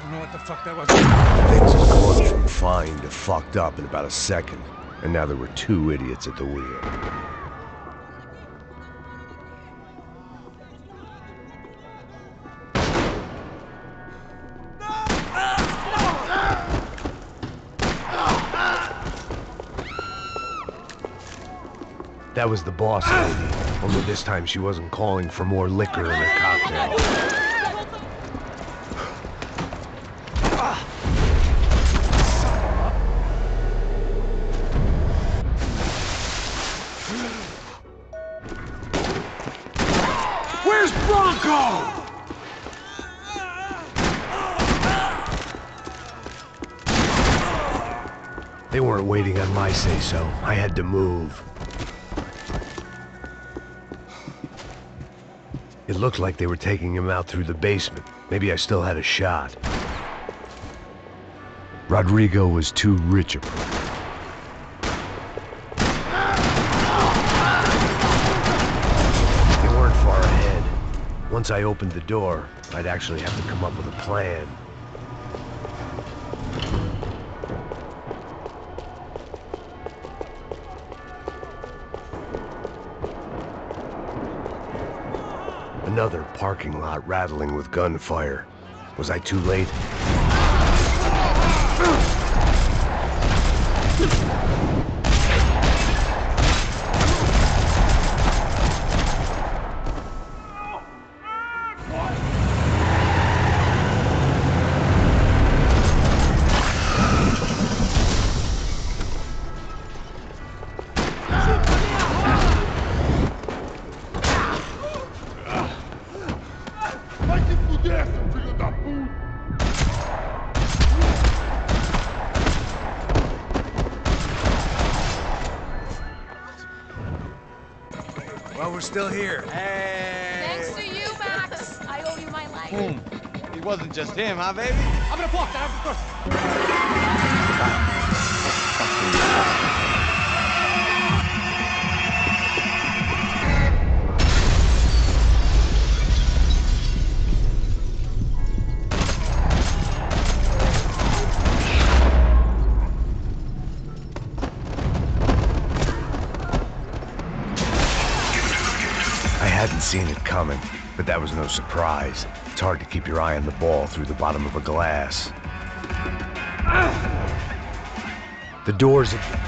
don't know what the fuck that was. Things had gone from fine to fucked up in about a second, and now there were two idiots at the wheel. That was the boss lady, only this time she wasn't calling for more liquor in her cocktail. Where's Bronco? They weren't waiting on my say-so. I had to move. It looked like they were taking him out through the basement. Maybe I still had a shot. Rodrigo was too rich a prick. They weren't far ahead. Once I opened the door, I'd actually have to come up with a plan. Another parking lot rattling with gunfire. Was I too late? Well, we're still here. Hey! Thanks to you, Max. I owe you my life. Boom. It wasn't just him, huh, baby? Abre a porta, abre a porta. I hadn't seen it coming, but that was no surprise. It's hard to keep your eye on the ball through the bottom of a glass. The doors had...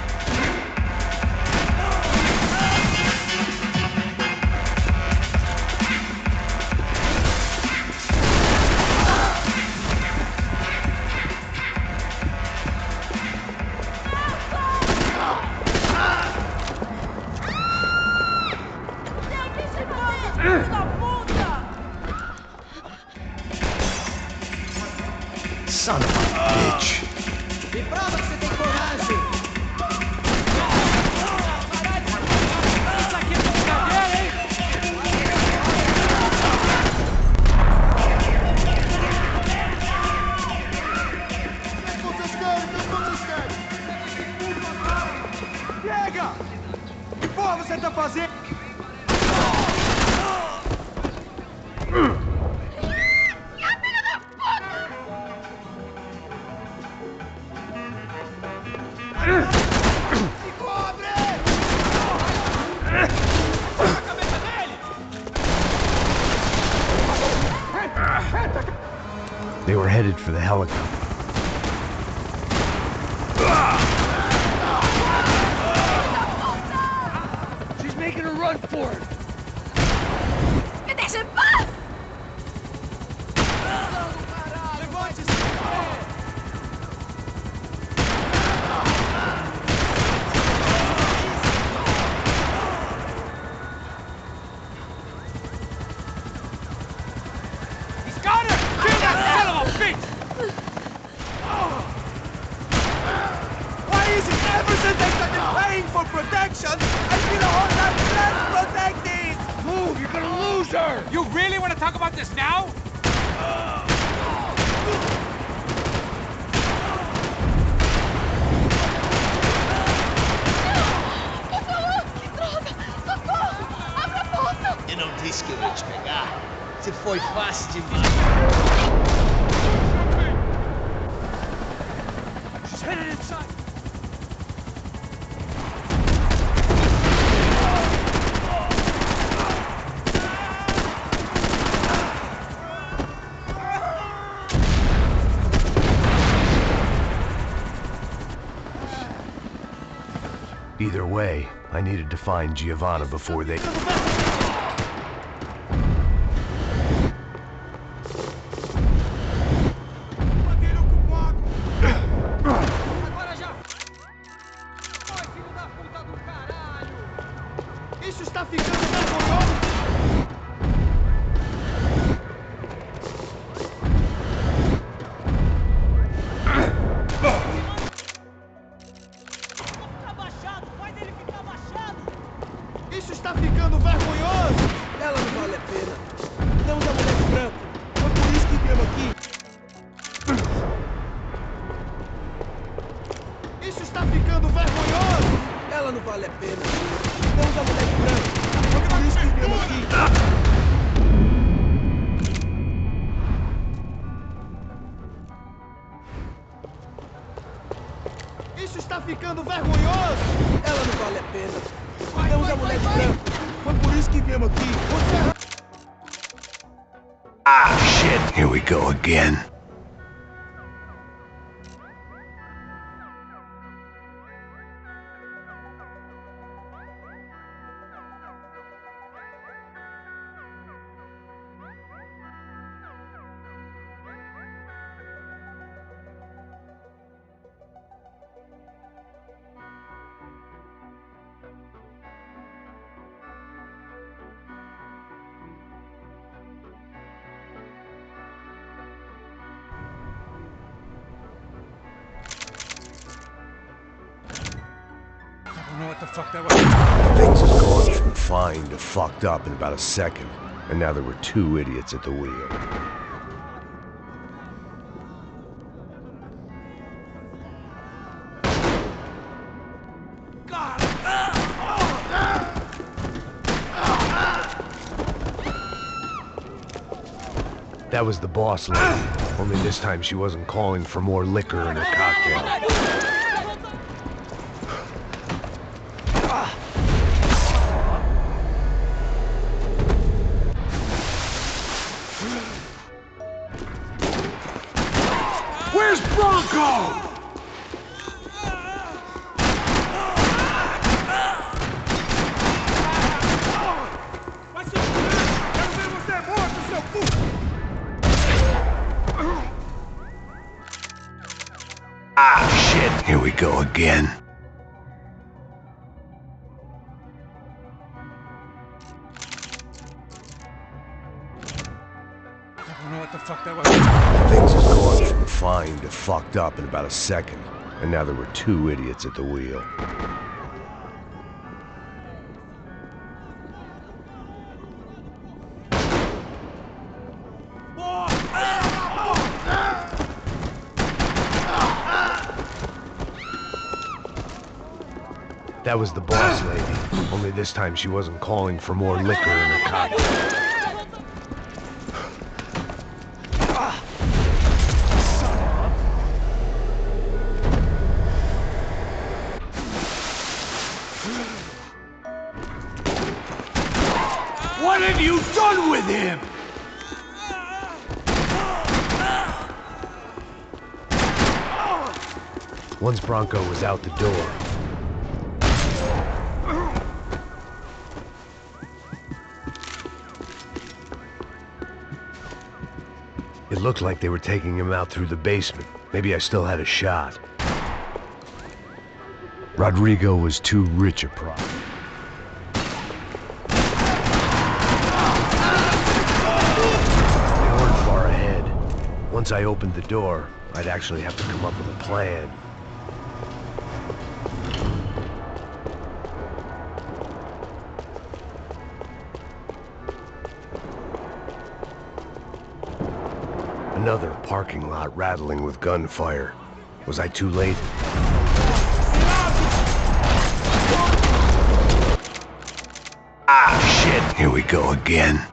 Son of a bitch. Me prova que você tem coragem! Isso aqui é brincadeira, hein? Chega! Que porra você tá fazendo? They were headed for the helicopter. She's making a run for it. Me deixa em paz! He's got her! Kill that son of a bitch! Why is it ever since I started paying for protection, I feel a whole lot less protected? Move! You're gonna lose her! You really want to talk about this now? Eu não disse que eu ia te pegar. Você foi fácil demais. Hit it inside! Either way, I needed to find Giovanna before they... Agora já... Oi, filho da puta do caralho! Isso está ficando vergonhoso! Isso está ficando vergonhoso! Ela não vale a pena. Não da mulher de branco. Foi por isso que viemos aqui. Isso está ficando vergonhoso! Ela não vale a pena. Não da mulher de branco. Foi por isso que viemos aqui. Isso está ficando vergonhoso! Ela não vale a pena. Não da mulher de branco. Foi por isso que viemos aqui. Você... Ah, shit! Here we go again. I don't know what the fuck that was. Things have gone from fine to fucked up in about a second, and now there were two idiots at the wheel. That was the boss lady, only this time she wasn't calling for more liquor in her cocktail. Where's Bronco? Vai se fuder! Quero ver você morto, seu puto! Ah, shit, here we go again. I don't know what the fuck that was. Things have gone from fine to fucked up in about a second, and now there were two idiots at the wheel. That was the boss lady, only this time she wasn't calling for more liquor in her cocktail. What have you done with him? Once Bronco was out the door, it looked like they were taking him out through the basement. Maybe I still had a shot. Rodrigo was too rich a prop. They weren't far ahead. Once I opened the door, I'd actually have to come up with a plan. Another parking lot rattling with gunfire. Was I too late? Ah, shit, here we go again.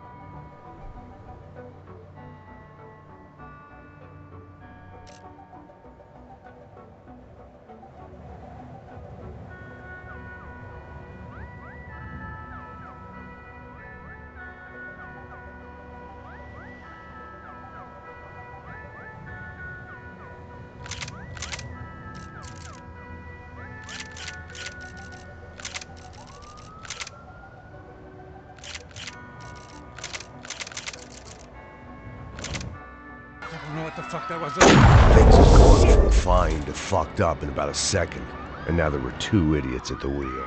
don't know what the fuck that was. Things had gone from fine to fucked up in about a second, and now there were two idiots at the wheel.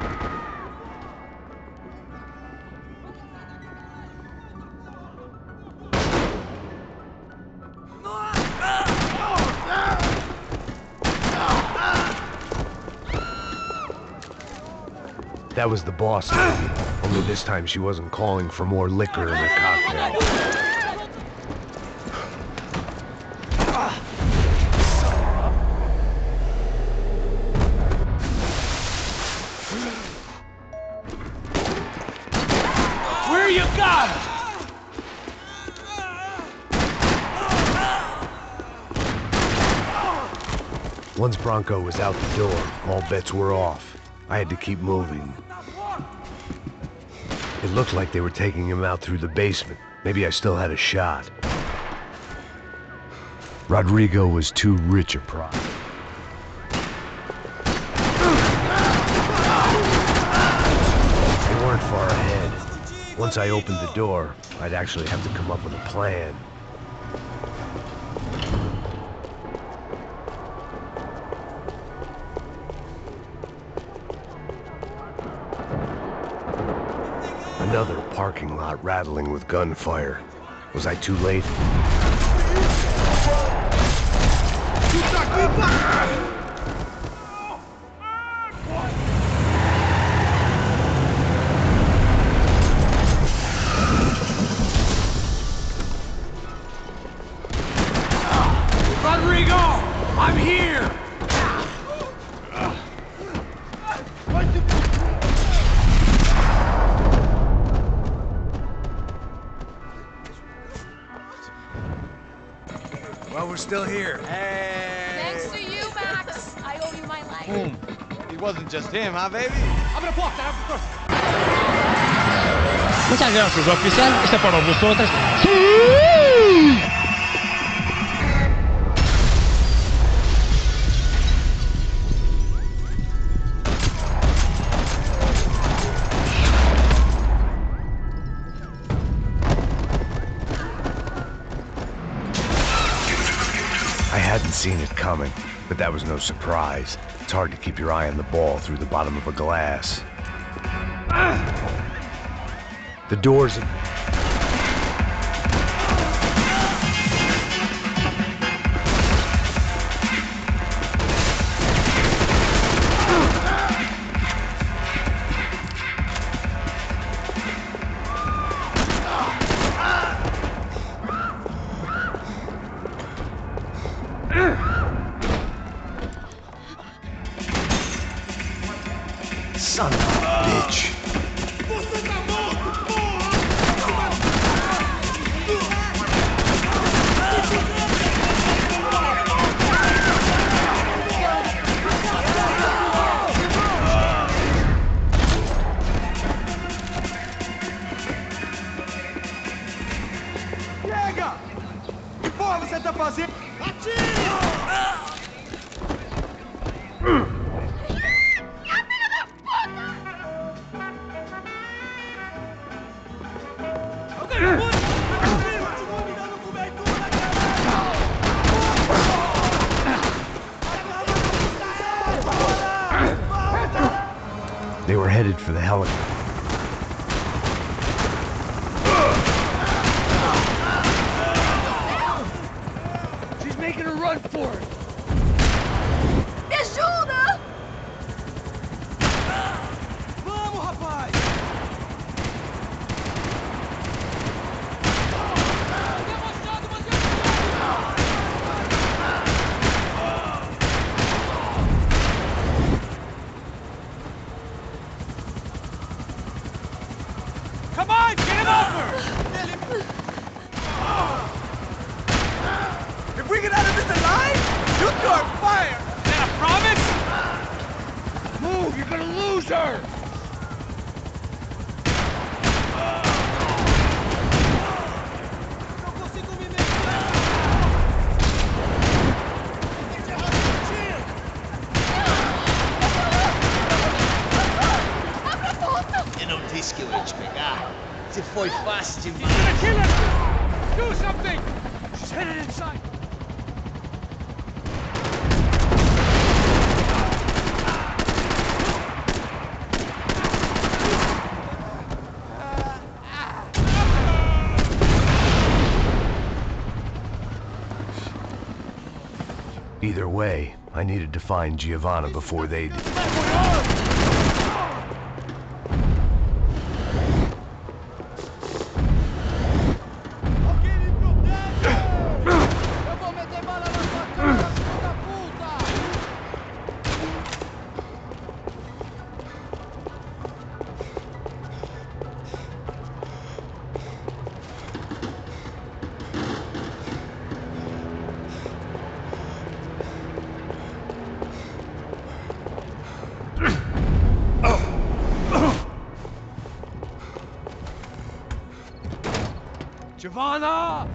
That was the boss lady, only this time she wasn't calling for more liquor in her cocktail. Where you got him? Once Bronco was out the door, all bets were off. I had to keep moving. It looked like they were taking him out through the basement. Maybe I still had a shot. Rodrigo was too rich a prize. They weren't far ahead. Once I opened the door, I'd actually have to come up with a plan. Another parking lot rattling with gunfire. Was I too late? Rodrigo! I'm here! Well, we're still here. Thanks to you, Max. I owe you my life. Boom. It wasn't just him, huh, baby? Abre a porta, abre a porta. Muchas gracias, oficial. Este para vosotros. I hadn't seen it coming, but that was no surprise. It's hard to keep your eye on the ball through the bottom of a glass. The doors... Son of a bitch. Chega! Que porra você tá fazendo? Atire! They were headed for the helicopter. She's making a run for it. Me ajuda! Vamos, rapaz! Come on, get him over! If we get out of this alive, you two are fired! Is that a promise? Move, you're gonna lose her! Não consigo me mexer! Eu não disse que eu ia te pegar. Você foi fácil He's demais. gonna kill us! Do something! She's headed inside! Either way, I needed to find Giovanna before they did. Giovanna!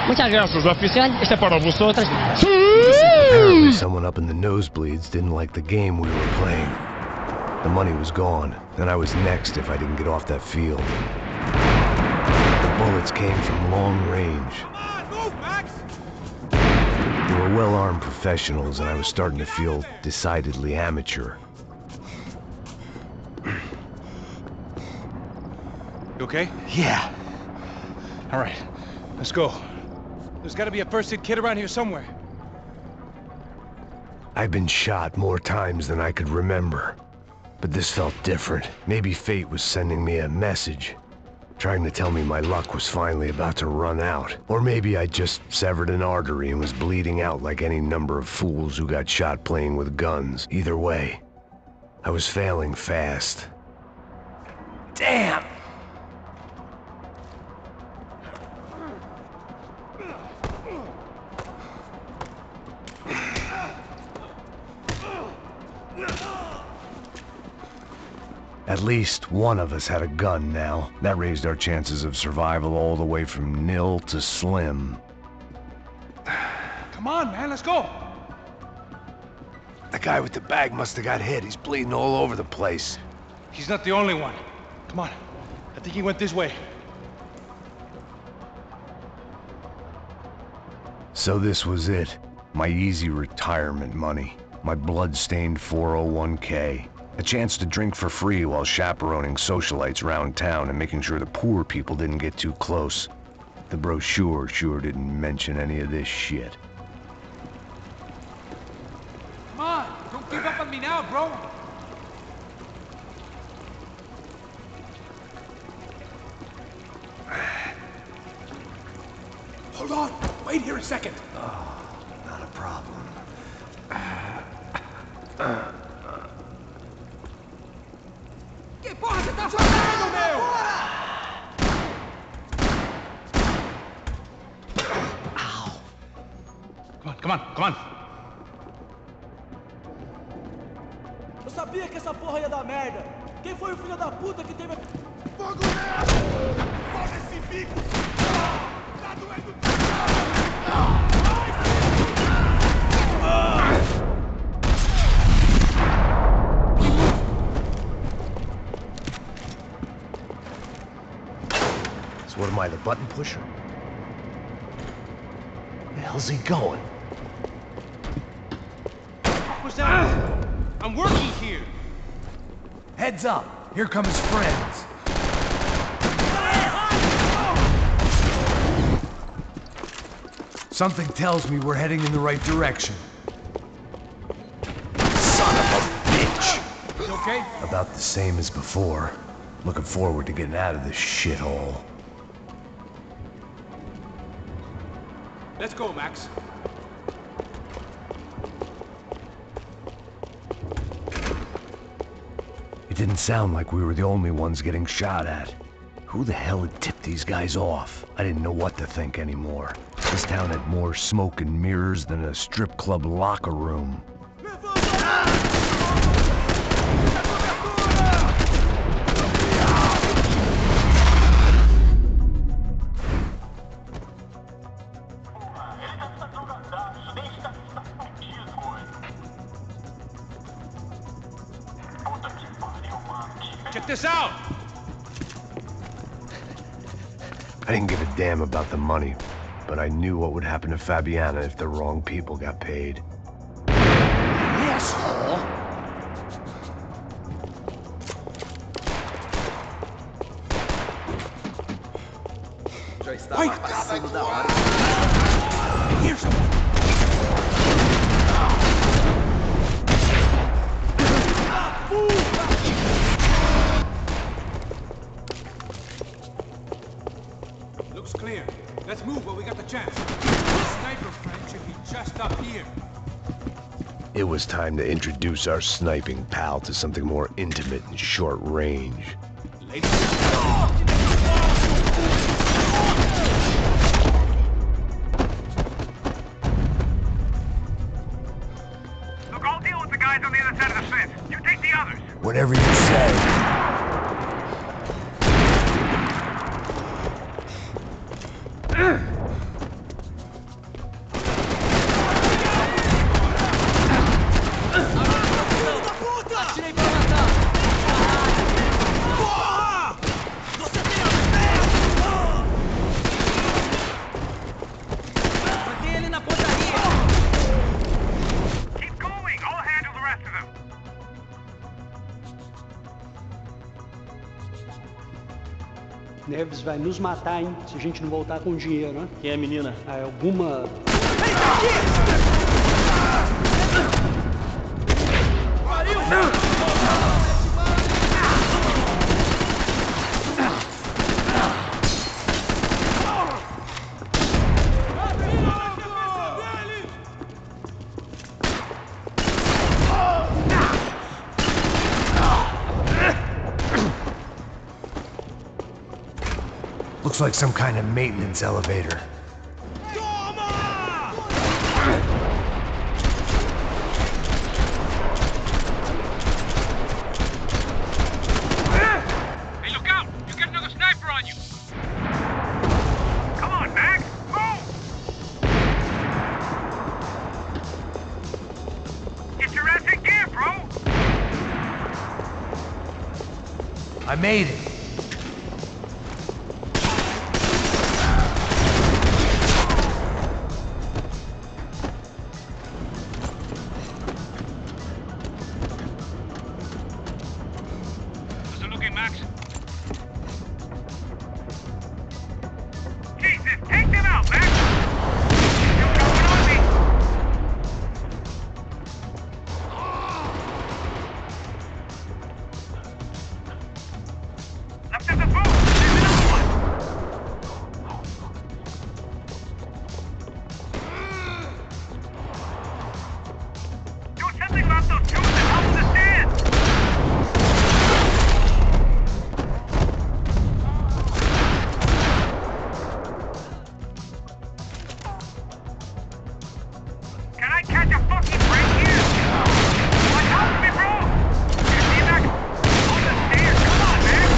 Muchas gracias, oficial. Este para vosotros. Apparently someone up in the nosebleeds didn't like the game we were playing. The money was gone, and I was next if I didn't get off that field. The bullets came from long range. Come on, move, Max! They were well-armed professionals, and I was starting to feel decidedly amateur. You okay? Yeah. All right, let's go. There's gotta be a first aid kit around here somewhere. I've been shot more times than I could remember. But this felt different. Maybe fate was sending me a message, trying to tell me my luck was finally about to run out. Or maybe I just severed an artery and was bleeding out like any number of fools who got shot playing with guns. Either way, I was failing fast. Damn! At least one of us had a gun now. That raised our chances of survival all the way from nil to slim. Come on, man, let's go. The guy with the bag must have got hit. He's bleeding all over the place. He's not the only one. Come on. I think he went this way. So this was it. My easy retirement money. My blood-stained 401k. A chance to drink for free while chaperoning socialites around town and making sure the poor people didn't get too close. The brochure sure didn't mention any of this shit. Come on, don't give up on me now, bro. Hold on, wait here a second. Not a problem. Que porra você tá fazendo, meu? Come on, come on. Eu sabia que essa porra ia dar merda. Quem foi o filho da puta que teve... Fogo nela! Foda esse bico! Tá doendo! So what am I, the button pusher? Where the hell's he going? What's that? I'm working here. Heads up! Here come his friends. Something tells me we're heading in the right direction. Son of a bitch! You okay? About the same as before. Looking forward to getting out of this shithole. Let's go, Max. It didn't sound like we were the only ones getting shot at. Who the hell had tipped these guys off? I didn't know what to think anymore. This town had more smoke and mirrors than a strip club locker room. Check this out! I didn't give a damn about the money, but I knew what would happen to Fabiana if the wrong people got paid. Asshole! já estava passando da hora. Here's someone. Looks clear. Let's move while we got the chance. The sniper friend should be just up here. It was time to introduce our sniping pal to something more intimate and short range. Look, I'll deal with the guys on the other side of the fence. You take the others. Whatever you say. Atirei pra matar! Porra! Você tem as pernas! Matei ele na pontaria! Keep going. I'll handle the rest of them. Neves vai nos matar, hein? Se a gente não voltar com dinheiro, né? Quem é a menina? Ah, é alguma... Looks like some kind of maintenance elevator. Hey, look out! You get another sniper on you. Come on, Max. Move! Get your ass in gear, bro. I made it. How's it looking, Max? Jesus, take them out, Max! You're coming on me! Left of the boat! There's another one! Do something about those two at the top of the stand! Can I catch a fucking break here? Watch out for me, bro! You see that? On the stairs, come on, man!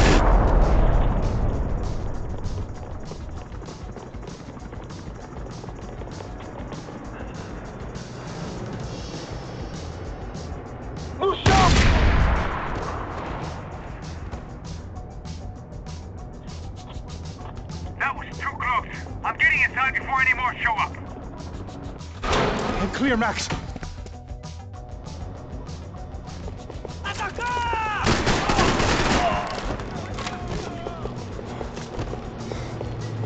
Lucio! That was too close. I'm getting inside before any more show up. I'm clear, Max.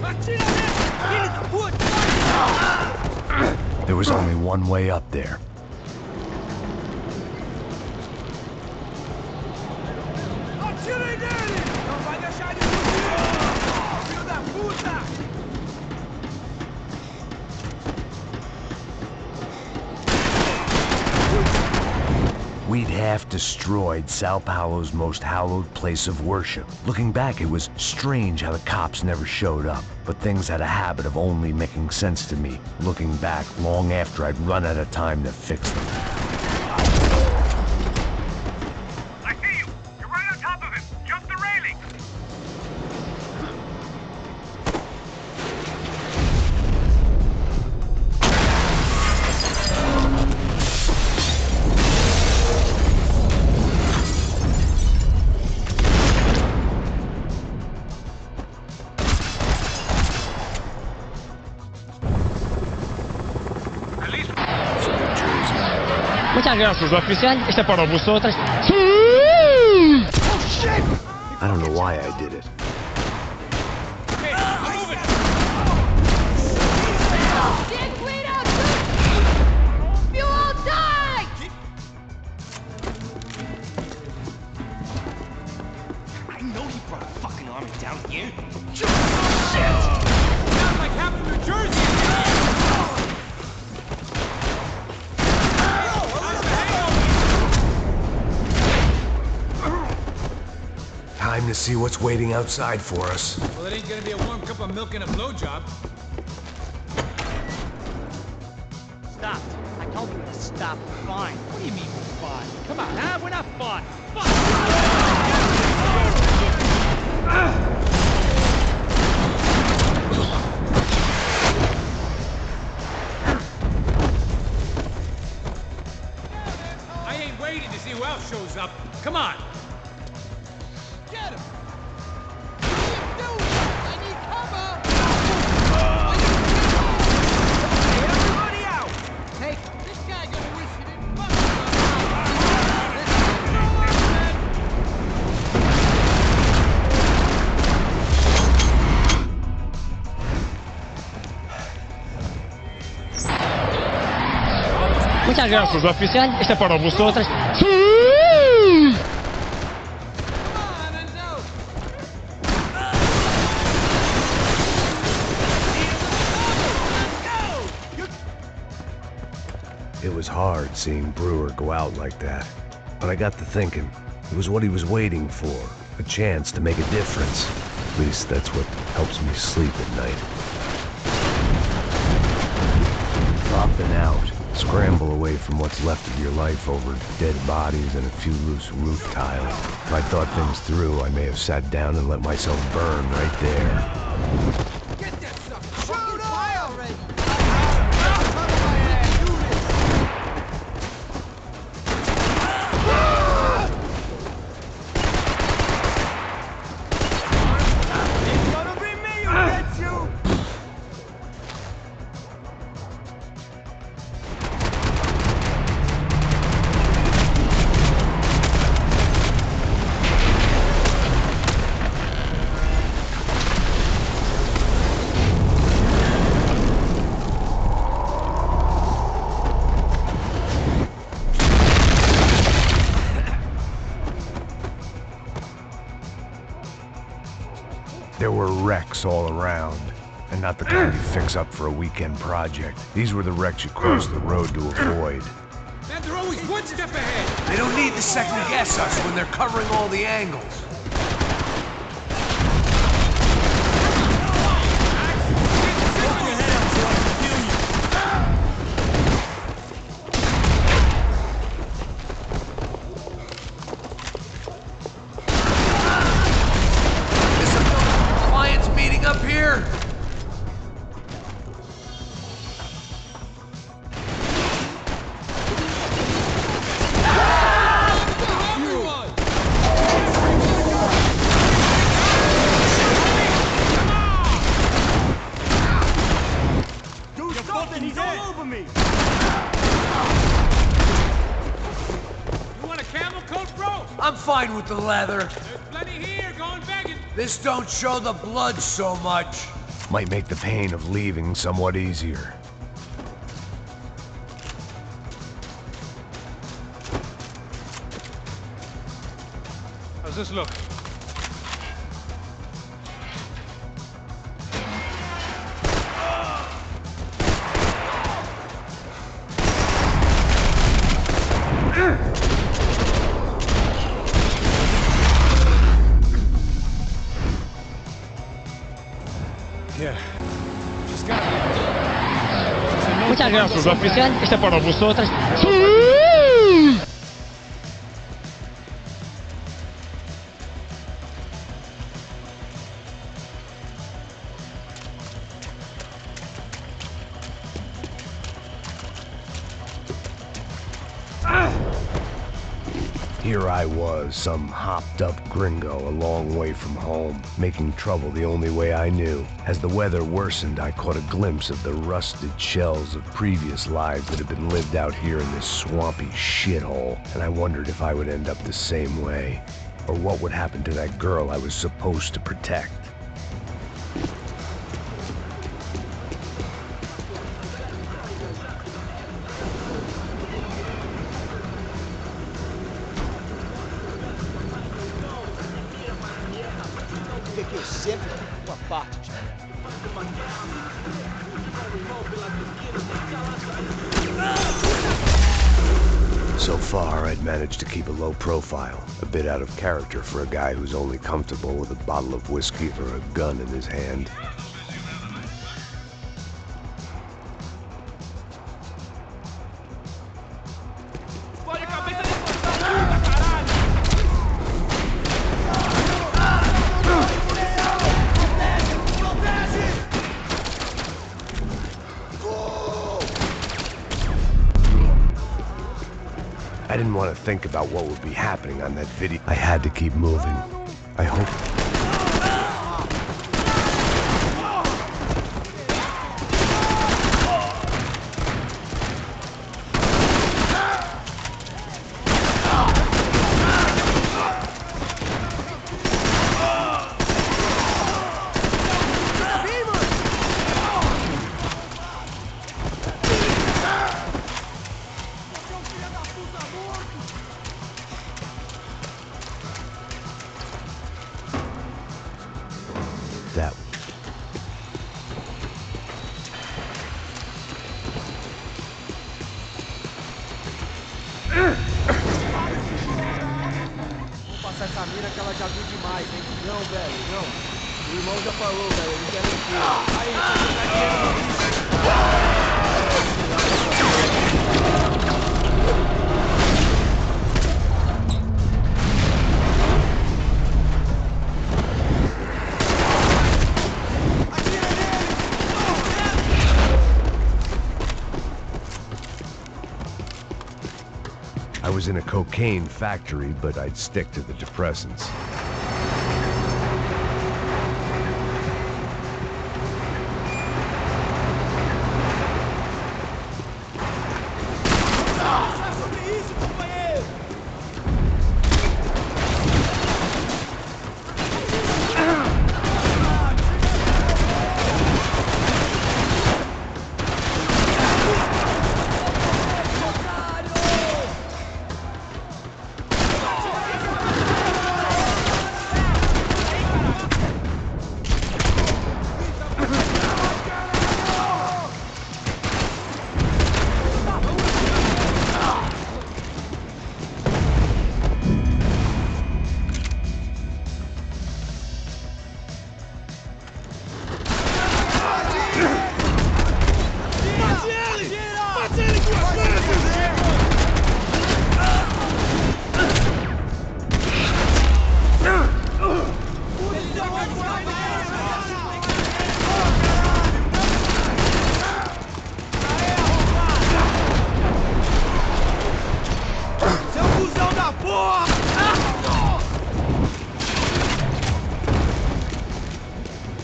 Atira nele! Filho da puta! There was only one way up there. Atirem nele! Não vai deixar ele fugir! Filho da puta! We'd half destroyed Sao Paulo's most hallowed place of worship. Looking back, it was strange how the cops never showed up, but things had a habit of only making sense to me, looking back long after I'd run out of time to fix them. I see you! You're right on top of him! Jump the railing! Muchas gracias, oficial. Este para vosotros. I don't know why I did it. Okay, I'm moving. You know he brought a fucking army down here. Shit! Sounds like half of New Jersey is here! Time to see what's waiting outside for us. Well, it ain't gonna be a warm cup of milk and a blowjob. Stop. I told you to stop. Fine. What do you mean we're fine? Come on, huh? We're not fine. Fine. I ain't waiting to see who else shows up. Come on. Get him! Everybody out! Take This guy gonna wish he didn't fuck Muchas gracias, oficial. Este para vosotros. ¡Sí! It was hard seeing Brewer go out like that. But I got to thinking, it was what he was waiting for. A chance to make a difference. At least that's what helps me sleep at night. Dropping out. Scramble away from what's left of your life over dead bodies and a few loose roof tiles. If I thought things through, I may have sat down and let myself burn right there. Get that sucker! Shoot fire already! It's gonna be me who gets you! There were wrecks all around, and not the kind you fix up for a weekend project. These were the wrecks you cross the road to avoid. Man, they're always one step ahead. They don't need to second guess us when they're covering all the angles. Up here! Do something! He's all over me! You want a camel coat, bro? I'm fine with the leather. There's plenty here, going begging. This don't show the blood so much. Might make the pain of leaving somewhat easier. How's this look? Muchas gracias, oficial. Este para vosotros. ¡Sí! Here I was, some hopped-up gringo a long way from home, making trouble the only way I knew. As the weather worsened, I caught a glimpse of the rusted shells of previous lives that had been lived out here in this swampy shithole, and I wondered if I would end up the same way, or what would happen to that girl I was supposed to protect. que eu sempre fico com a parte de So far, I'd managed to keep a low profile, a bit out of character for a guy who's only comfortable with a bottle of whiskey or a gun in his hand. I didn't want to think about what would be happening on that video. I had to keep moving. I hope... that. Vou passar essa mina que ela já viu demais, hein? Não, velho, não. O irmão já falou, velho, ele quer mentira. Aí, vai jogar dinheiro no lixo. I was in a cocaine factory, but I'd stick to the depressants.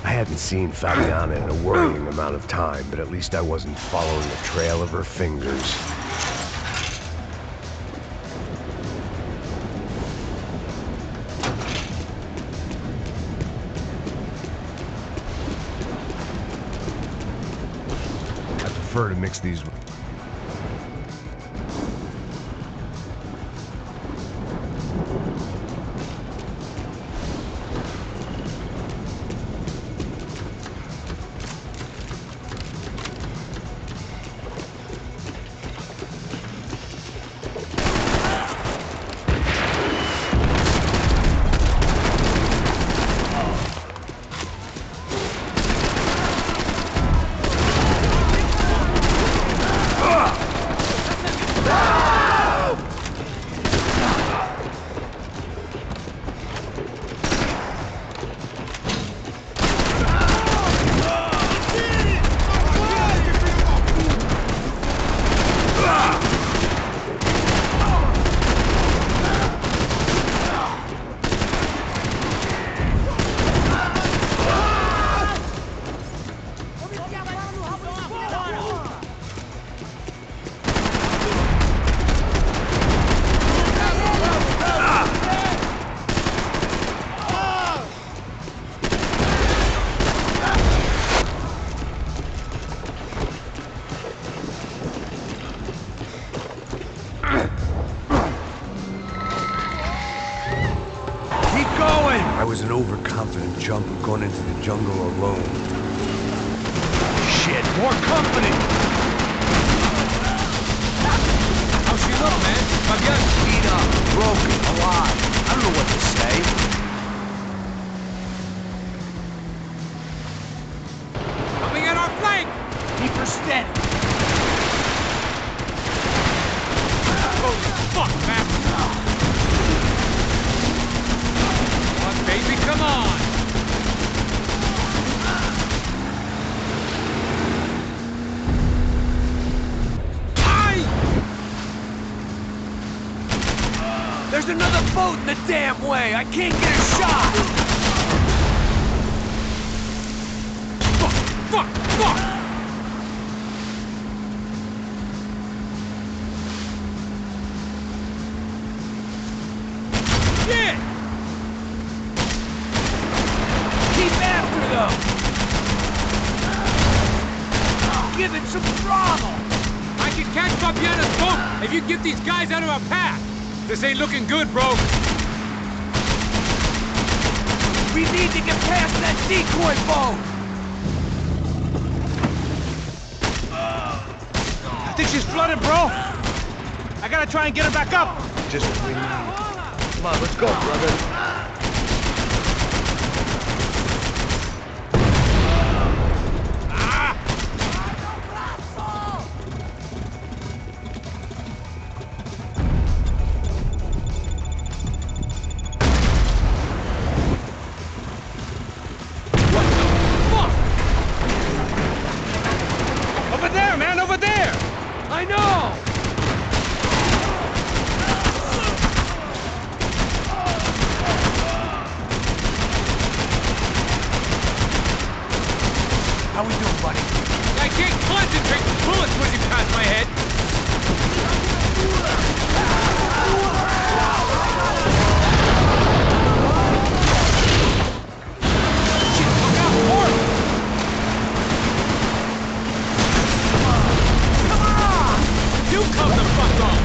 I hadn't seen Fabiana in a worrying amount of time, but at least I wasn't following the trail of her fingers. I prefer to mix these. I was an overconfident jumper going into the jungle alone. Shit, more company! How's she look, man? Fabian? Beat up, broken, alive. I don't know what to say. Coming at our flank! Keep her steady. Holy fuck, man! Come on, baby, come on! There's another boat in the damn way! I can't get a shot! Fuck! Fuck! Fuck! Shit! Keep after them! Give it some throttle! I can catch Fabiana's boat if you get these guys out of our path! This ain't looking good, bro! We need to get past that decoy boat! I think she's flooded, bro. I gotta try and get her back up. Just what we need. Come on, let's go, brother. I know! How we doing, buddy? I can't concentrate! Bullets whizzing past my head! Shit, look out, Ford! You come the fuck off!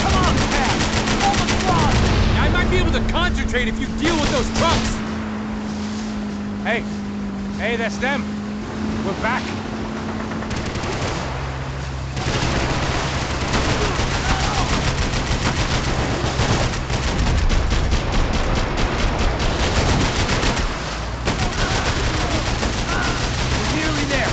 Come on, Pat! Pull the front! I might be able to concentrate if you deal with those trucks! Hey, that's them. We're back. Nearly there.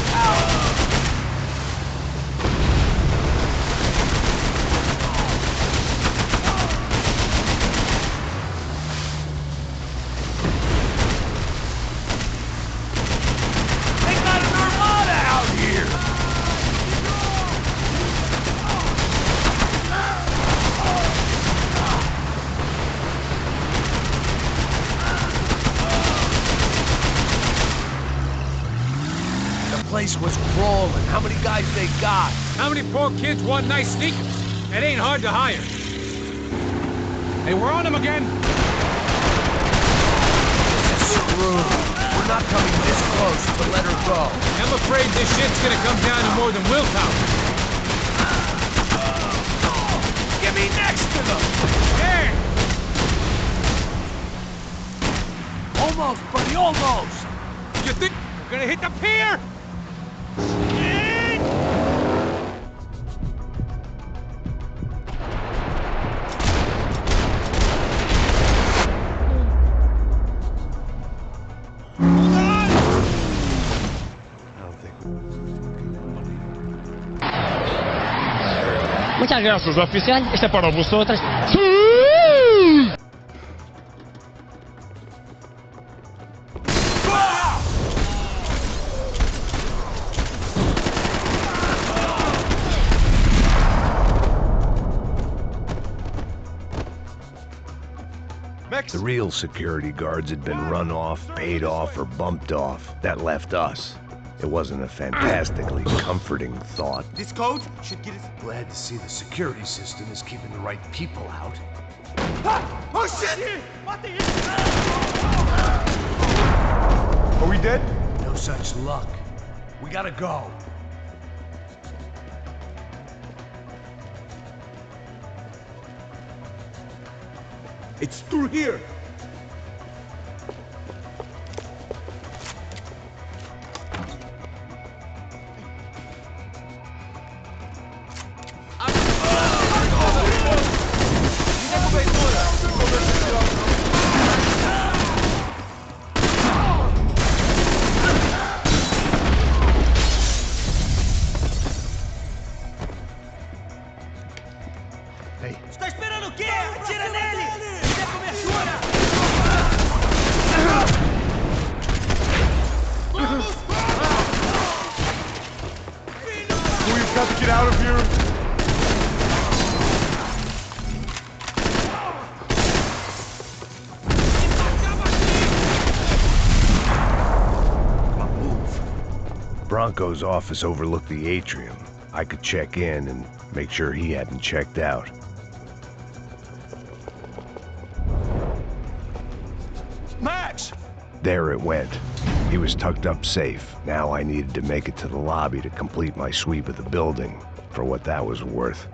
They got an armada out here! The place was crawling. How many guys they got? How many poor kids want nice sneakers? It ain't hard to hire. Hey, we're on them again. This is screwed. We're not coming this close to let her go. I'm afraid this shit's gonna come down to more than willpower. Get me next to them! Hey! Almost, buddy, almost! You think we're gonna hit the pier? Muchas gracias, oficial. Este para vosotras. ¡Sí! The real security guards had been run off, paid off, or bumped off. That left us. It wasn't a fantastically comforting thought. This code should get us... Glad to see the security system is keeping the right people out. Oh shit! Are we dead? No such luck. We gotta go. It's through here. Está esperando o quê? Atira nele! Dê cobertura! We've got to get out of here. Come on, move. Bronco's office overlooked the atrium. I could check in and make sure he hadn't checked out. Max! There it went. He was tucked up safe. Now I needed to make it to the lobby to complete my sweep of the building, for what that was worth.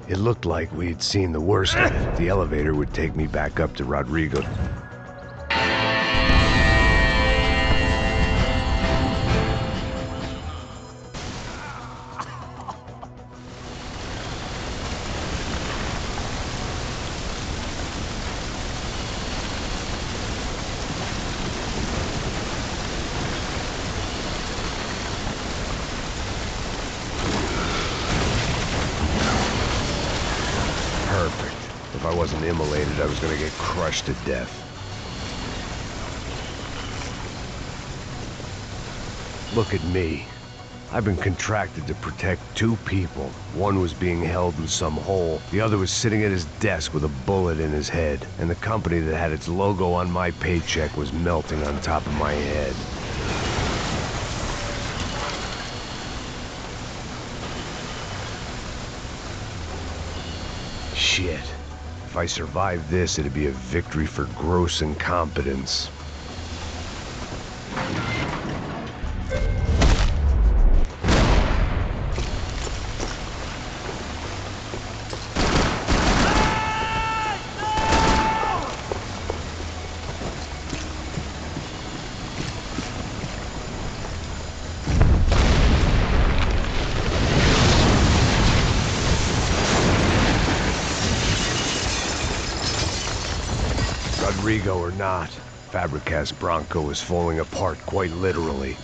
It looked like we had seen the worst of it. The elevator would take me back up to Rodrigo. Perfect. If I wasn't immolated, I was gonna get crushed to death. Look at me. I've been contracted to protect two people. One was being held in some hole. The other was sitting at his desk with a bullet in his head. And the company that had its logo on my paycheck was melting on top of my head. Shit. If I survived this, it'd be a victory for gross incompetence. Rodrigo or not, Fabricas Bronco is falling apart quite literally.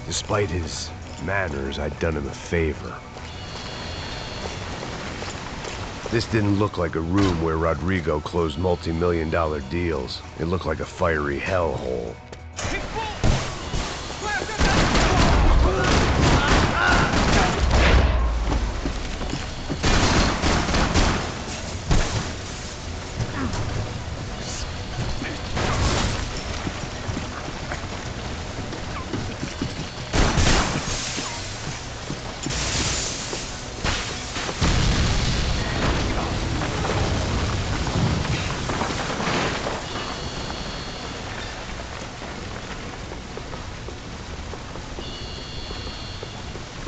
Despite his manners, I'd done him a favor. This didn't look like a room where Rodrigo closed multi-million-dollar deals. It looked like a fiery hellhole.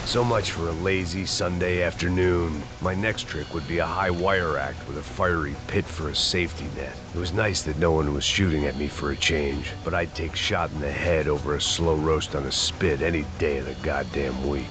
So much for a lazy Sunday afternoon. My next trick would be a high wire act with a fiery pit for a safety net. It was nice that no one was shooting at me for a change, but I'd take shot in the head over a slow roast on a spit any day of the goddamn week.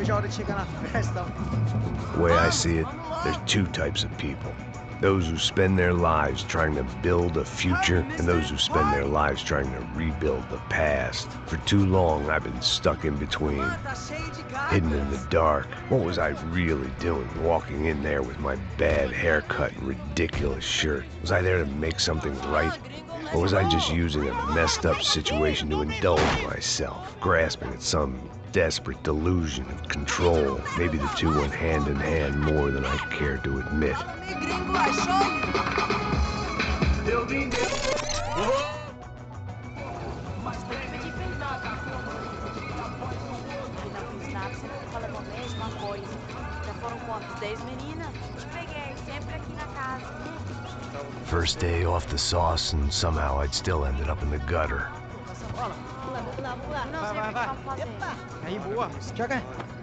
vejo a hora de chegar na festa. The way I see it, there's two types of people. Those who spend their lives trying to build a future, and those who spend their lives trying to rebuild the past. For too long, I've been stuck in between, hidden in the dark. What was I really doing, walking in there with my bad haircut and ridiculous shirt? Was I there to make something right? Or was I just using a messed up situation to indulge myself, grasping at some desperate delusion of control? Maybe the two went hand in hand more than I care to admit. First day off the sauce, and somehow I'd still ended up in the gutter.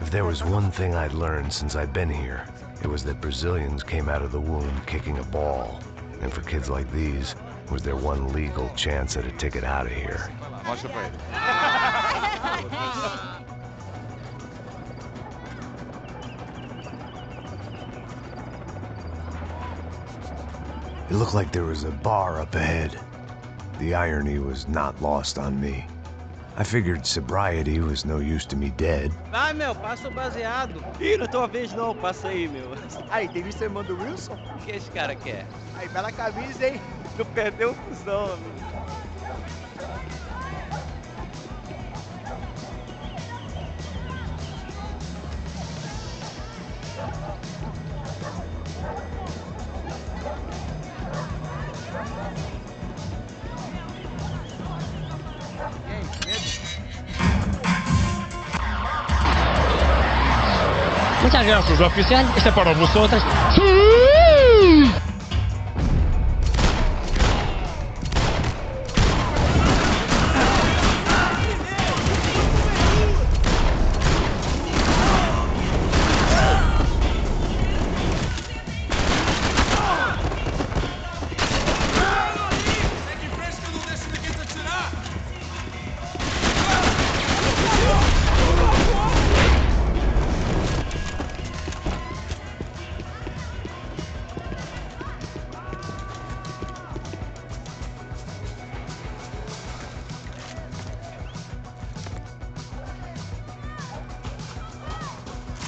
If there was one thing I'd learned since I'd been here, it was that Brazilians came out of the womb kicking a ball. And for kids like these, was their one legal chance at a ticket out of here. It looked like there was a bar up ahead. The irony was not lost on me. I figured sobriety was no use to me dead. Vai, meu, passa o baseado. Ih, não é tua vez não, passa aí, meu. Aí, tem visto a irmã do Wilson? O que esse cara quer? Aí, bela camisa, hein? Não perdeu o cuzão, amigo. Muchas gracias, oficial. Este para vosotras. ¡Sí!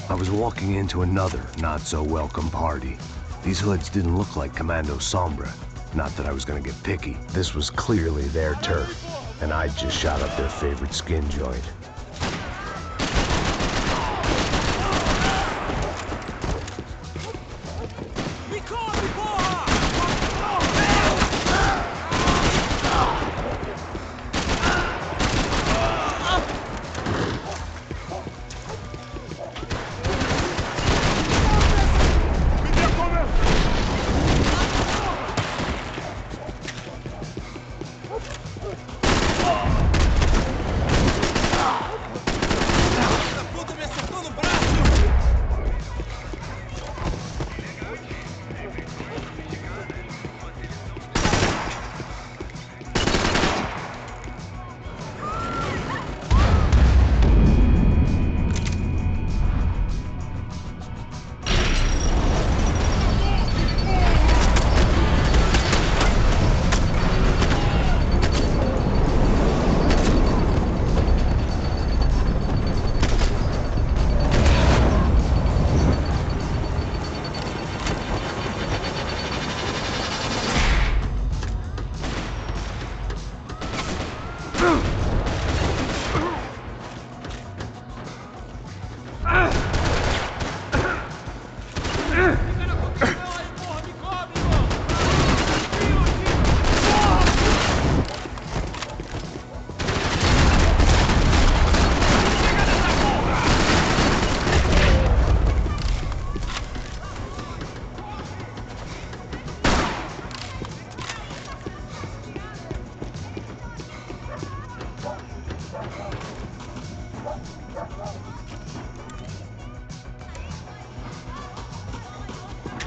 I was walking into another not-so-welcome party. These hoods didn't look like Commando Sombra. Not that I was gonna get picky. This was clearly their turf, and I'd just shot up their favorite skin joint.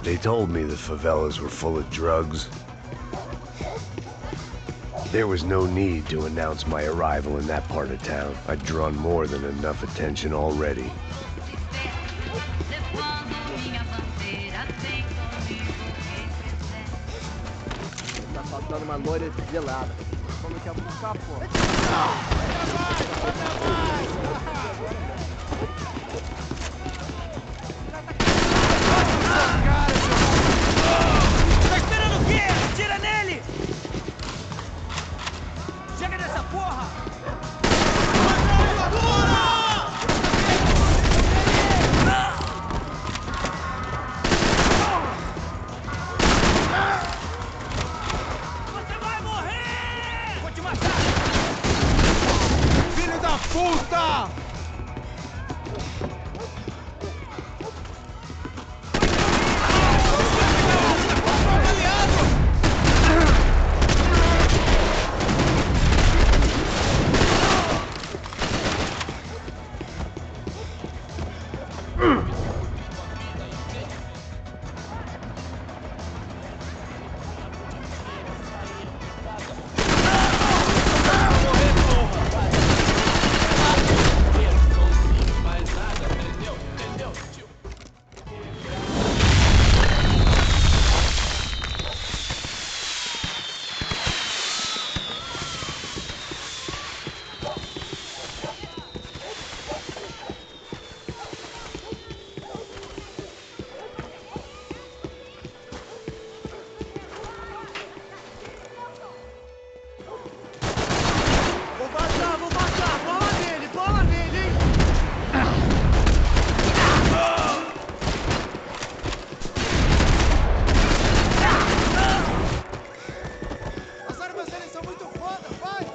They told me the favelas were full of drugs. There was no need to announce my arrival in that part of town. I'd drawn more than enough attention already. apostando uma loira gelada. Como que é buscar, pô? Tá esperando o quê? Atira nele! Chega dessa porra! Você vai morrer! Vou te matar! Filho da puta! Vou matar! Bola nele, hein? As armas deles são muito foda! Vai!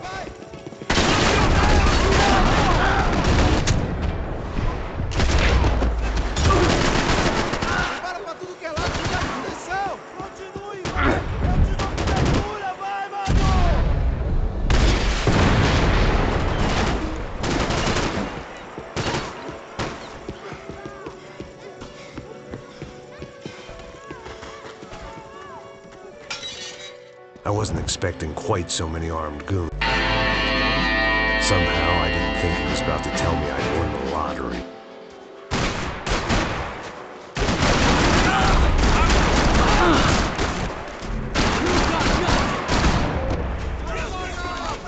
Para pra tudo que é lado, fica de proteção! Continue, vai! Eu te dou cobertura, vai, mano! I wasn't expecting quite so many armed goons. Somehow, I didn't think he was about to tell me I'd won the lottery.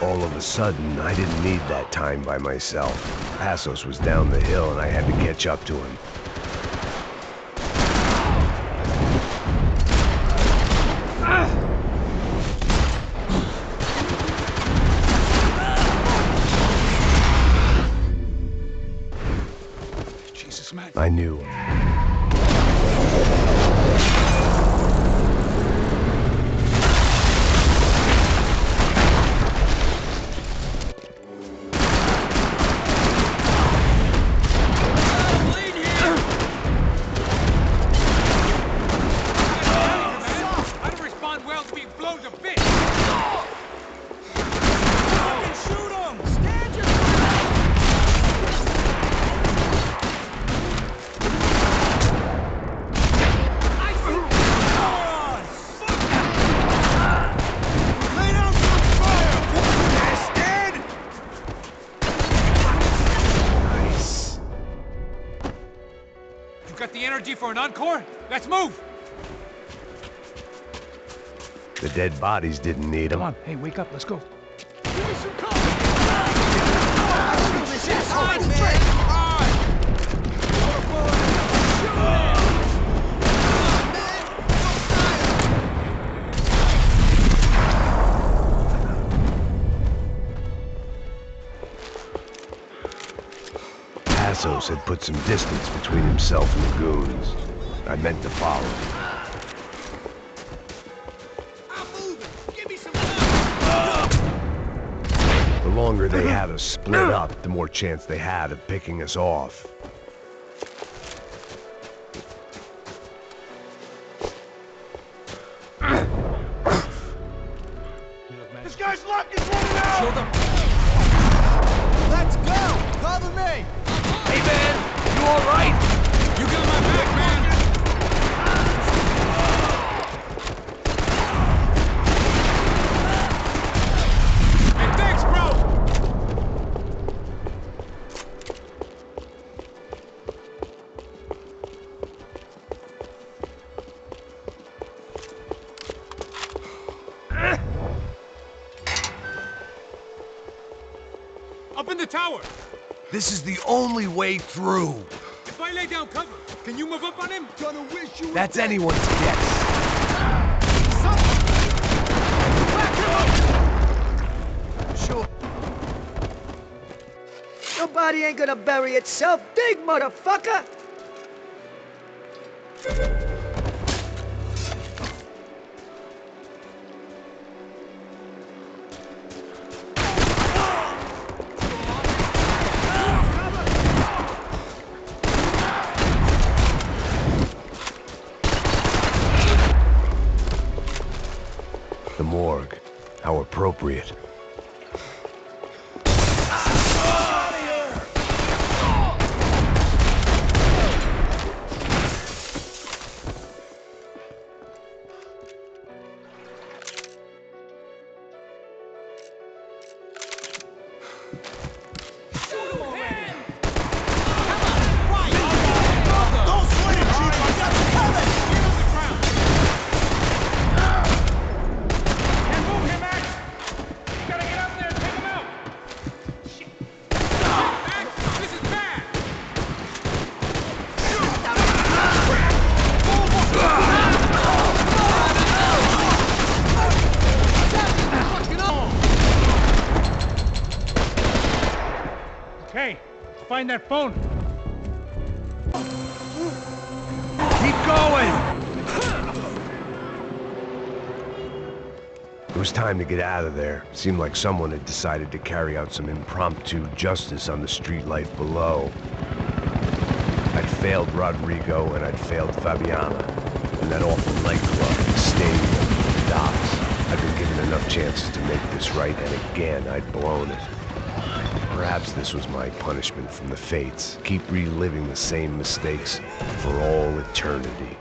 All of a sudden, I didn't need that time by myself. Passos was down the hill and I had to catch up to him. Jesus, man. I knew. I don't respond well to being blown to bits. Shoot him! Stand your Lay down some fire! Bastard! Nice. You got the energy for an encore? Let's move! The dead bodies didn't need Come them. on, hey, wake up, let's go. Passos had put some distance between himself and the goons. I meant to follow. The longer they had us split up, the more chance they had of picking us off. This guy's luck is running out! Let's go! Cover me! Hey, man! You alright? You got my back, man! Hey, thanks, bro! Up in the tower! This is the only way through. If I lay down cover, can you move up on him? Gonna wish you That's anyone's guess. Sure. Your body ain't gonna bury itself. Dig, motherfucker! The morgue. How appropriate. Okay, find that phone. Keep going! It was time to get out of there. Seemed like someone had decided to carry out some impromptu justice on the street life below. I'd failed Rodrigo and I'd failed Fabiana. And that awful nightclub, the stage, the docks. I'd been given enough chances to make this right, and again I'd blown it. Perhaps this was my punishment from the fates. Keep reliving the same mistakes for all eternity.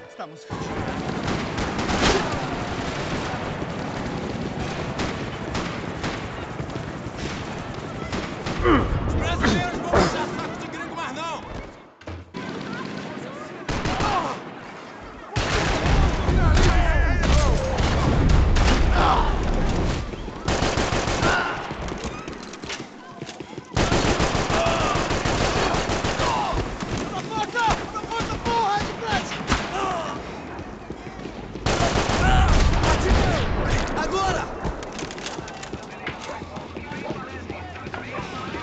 Estamos Os brasileiros vão usar saco de gringo mais não!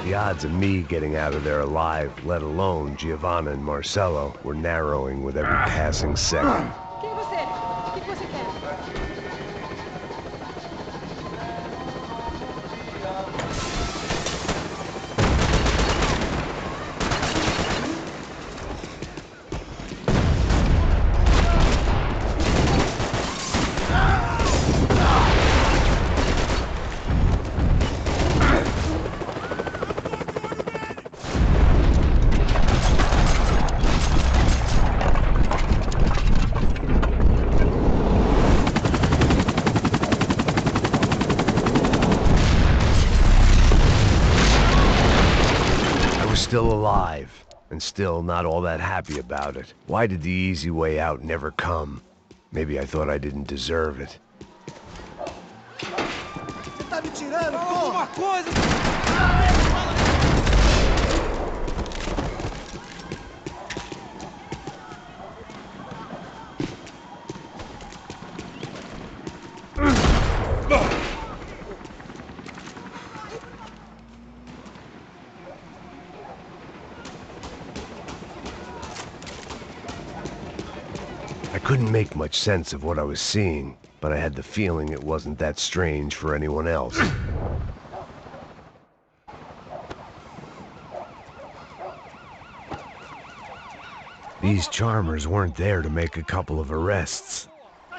The odds of me getting out of there alive, let alone Giovanna and Marcello, were narrowing with every passing second. Quem é você? O que você quer? Still alive, and still not all that happy about it. Why did the easy way out never come? Maybe I thought I didn't deserve it. Você tá me tirando, porra! Coisa! I couldn't make much sense of what I was seeing, but I had the feeling it wasn't that strange for anyone else. The These charmers weren't there to make a couple of arrests.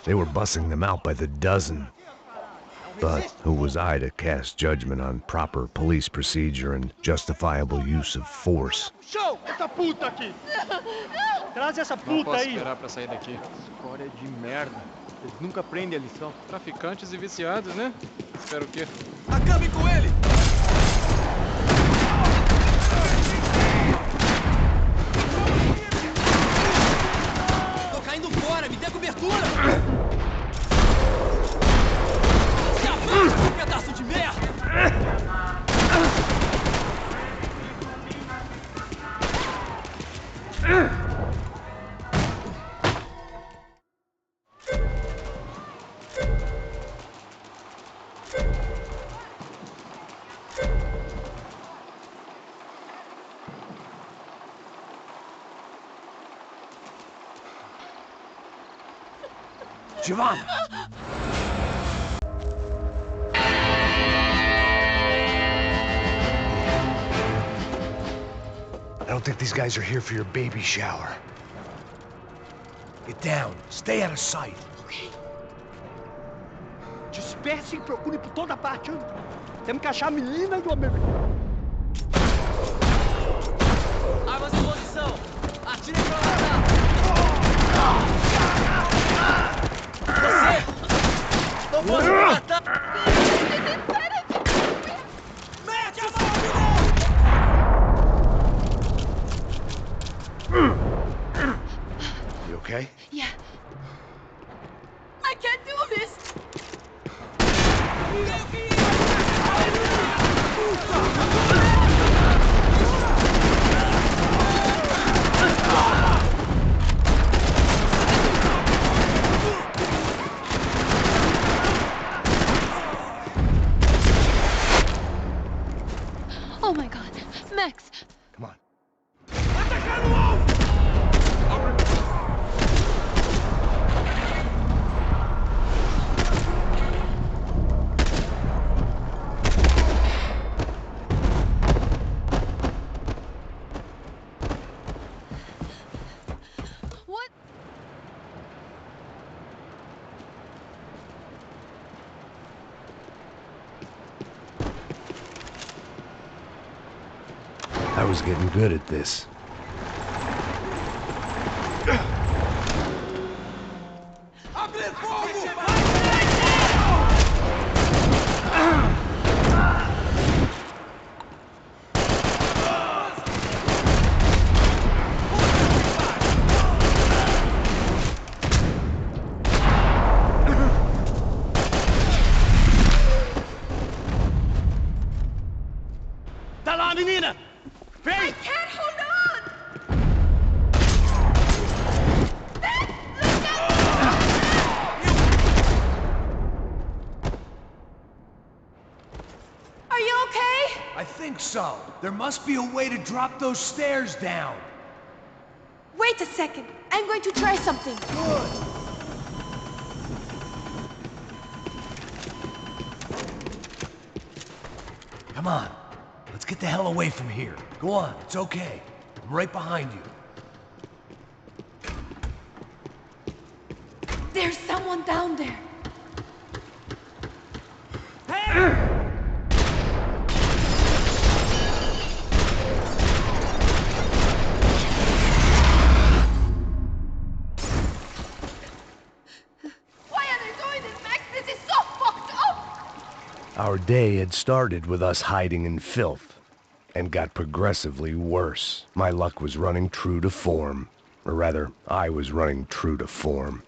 They were bussing them out by the dozen. But who was I to cast judgment on proper police procedure and justifiable use of force? Show essa puta aqui! Traz essa Não puta posso aí. esperar pra sair daqui. História de merda. Eles nunca aprendem a lição. Traficantes e viciados, né? Espero o quê? Acabe com ele! Tô caindo fora, me dê cobertura! Se abaixa, pedaço de merda! Giovanni! I don't think these guys are here for your baby shower. Get down. Stay out of sight. Ok. Disperse e procure por toda parte. Temos que achar a menina e o amigo. Armas em posição! Atirem pra matar! Você! Não vou te matar! Mete a mão! You okay? Yeah. I can't do this. Oh my God, Max. Come on. What? I was getting good at this. Abre fogo! Tá lá, menina! Vem! I can't hold on. Are you okay? I think so. There must be a way to drop those stairs down. Wait a second. I'm going to try something. Good. Come on. Let's get the hell away from here. Go on. It's okay. I'm right behind you. There's someone down there. Why are they doing this, Max? This is so fucked up! Our day had started with us hiding in filth, and got progressively worse. My luck was running true to form. Or rather, I was running true to form.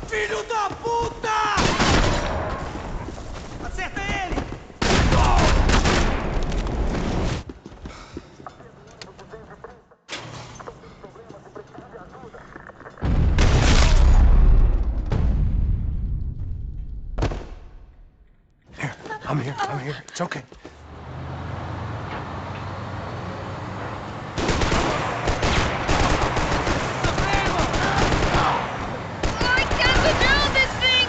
Filho da puta! Acerta ele! here. It's okay. I can't control this thing!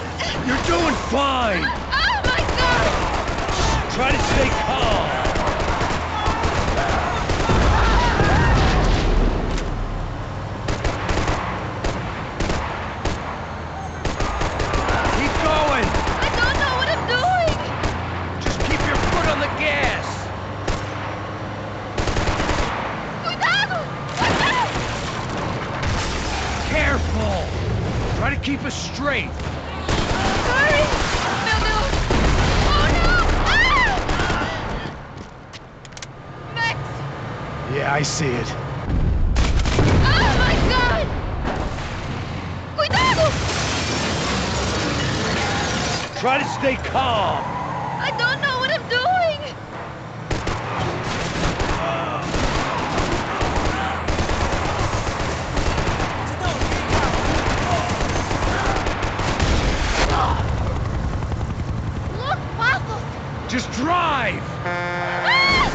You're doing fine! Oh my god! Try to stay calm. Keep going! I don't know what I'm doing! Just keep your foot on the gas! Cuidado! Cuidado! Careful! Try to keep us straight. Sorry! No, no! Oh no! Ah! Max! Yeah, I see it. Oh my god! Cuidado! Try to stay calm. I don't know what I'm doing! Look, Paco! Just drive! Ah!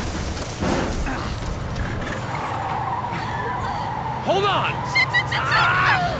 Hold on! Shit, shit, shit, shit! Ah!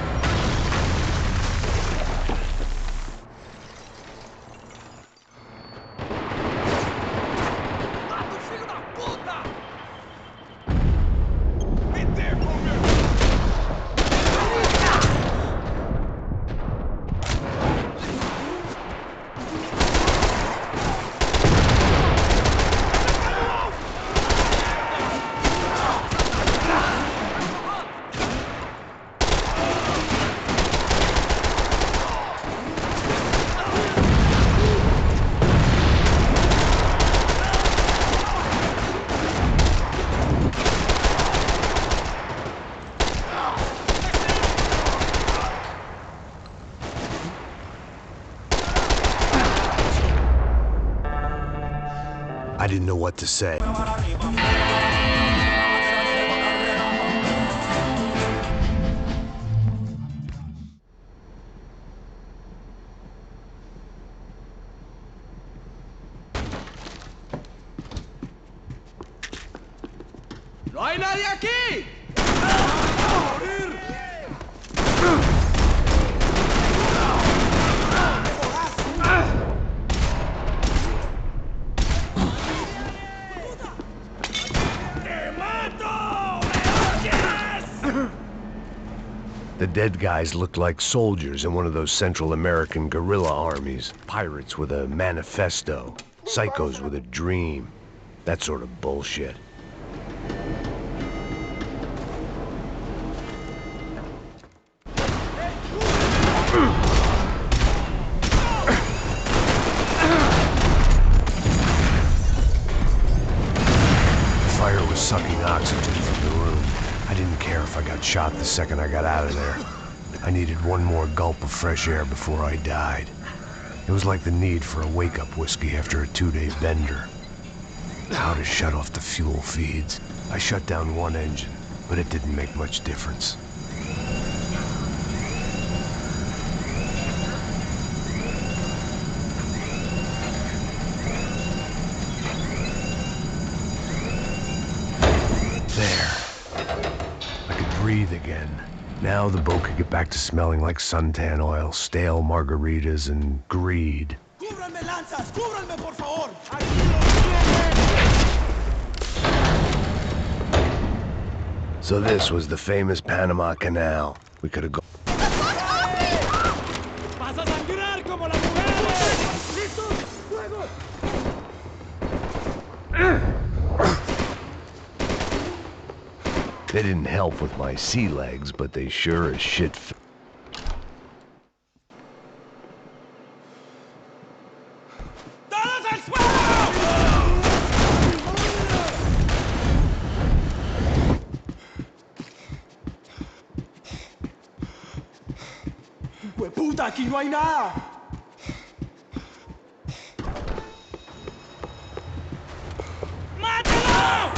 I didn't know what to say. ¡No hay nadie aquí! The dead guys looked like soldiers in one of those Central American guerrilla armies. Pirates with a manifesto. Psychos with a dream. That sort of bullshit. Fire was sucking oxygen from the room. I didn't care if I got shot the second I got out of there. I needed one more gulp of fresh air before I died. It was like the need for a wake-up whiskey after a 2-day bender. How to shut off the fuel feeds. I shut down one engine, but it didn't make much difference. Breathe again. Now the boat could get back to smelling like suntan oil, stale margaritas, and greed. ¡Cúbranme lanzas! ¡Cúbranme, por favor! So this was the famous Panama Canal. We could have gone. ¡Vas a sangrar como las mujeres! ¡Listos! ¡Fuego! They didn't help with my sea legs, but they sure as shit. ¡Todos al suelo! ¡Hueputa! ¡Aquí no hay nada! ¡Mátalo!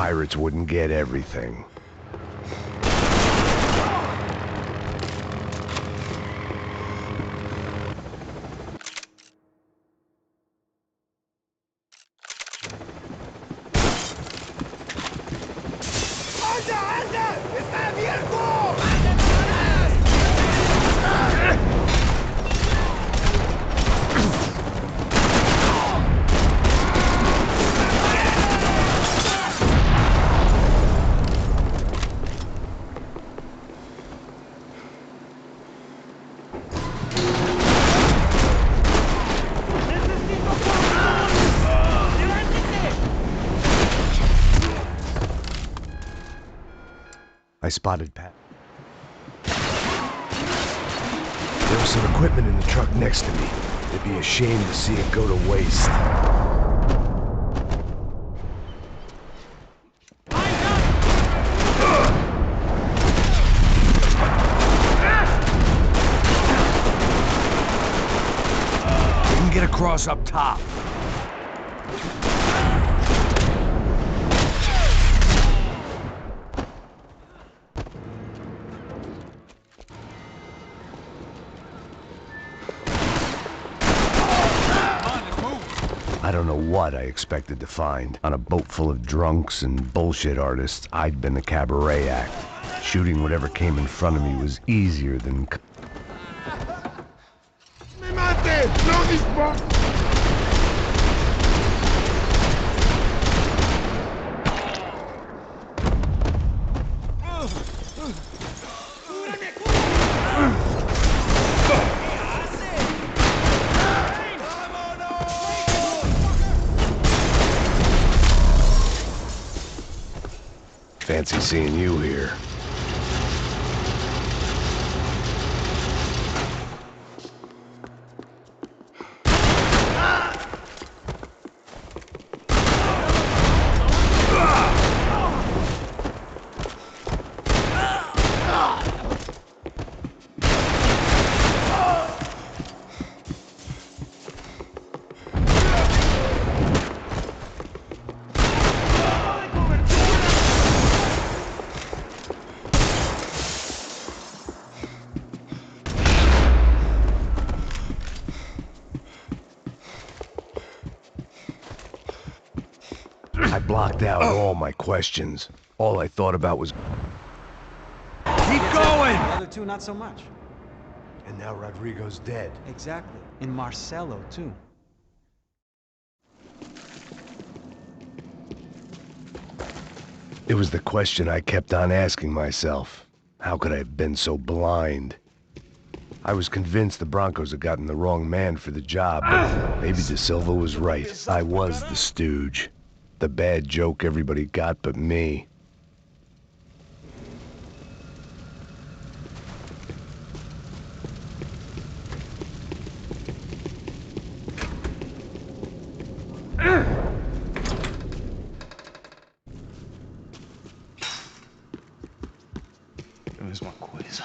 pirates wouldn't get everything. I spotted Pat. There was some equipment in the truck next to me. It'd be a shame to see it go to waste. We can get across up top. I don't know what I expected to find. On a boat full of drunks and bullshit artists, I'd been the cabaret act. Shooting whatever came in front of me was easier than... Fancy seeing you here. I blocked out all my questions. All I thought about was... Keep going! The other two, not so much. And now Rodrigo's dead. Exactly. And Marcelo, too. It was the question I kept on asking myself. How could I have been so blind? I was convinced the Broncos had gotten the wrong man for the job, but maybe De Silva was right. I was the stooge. The bad joke everybody got but me. Mesma coisa.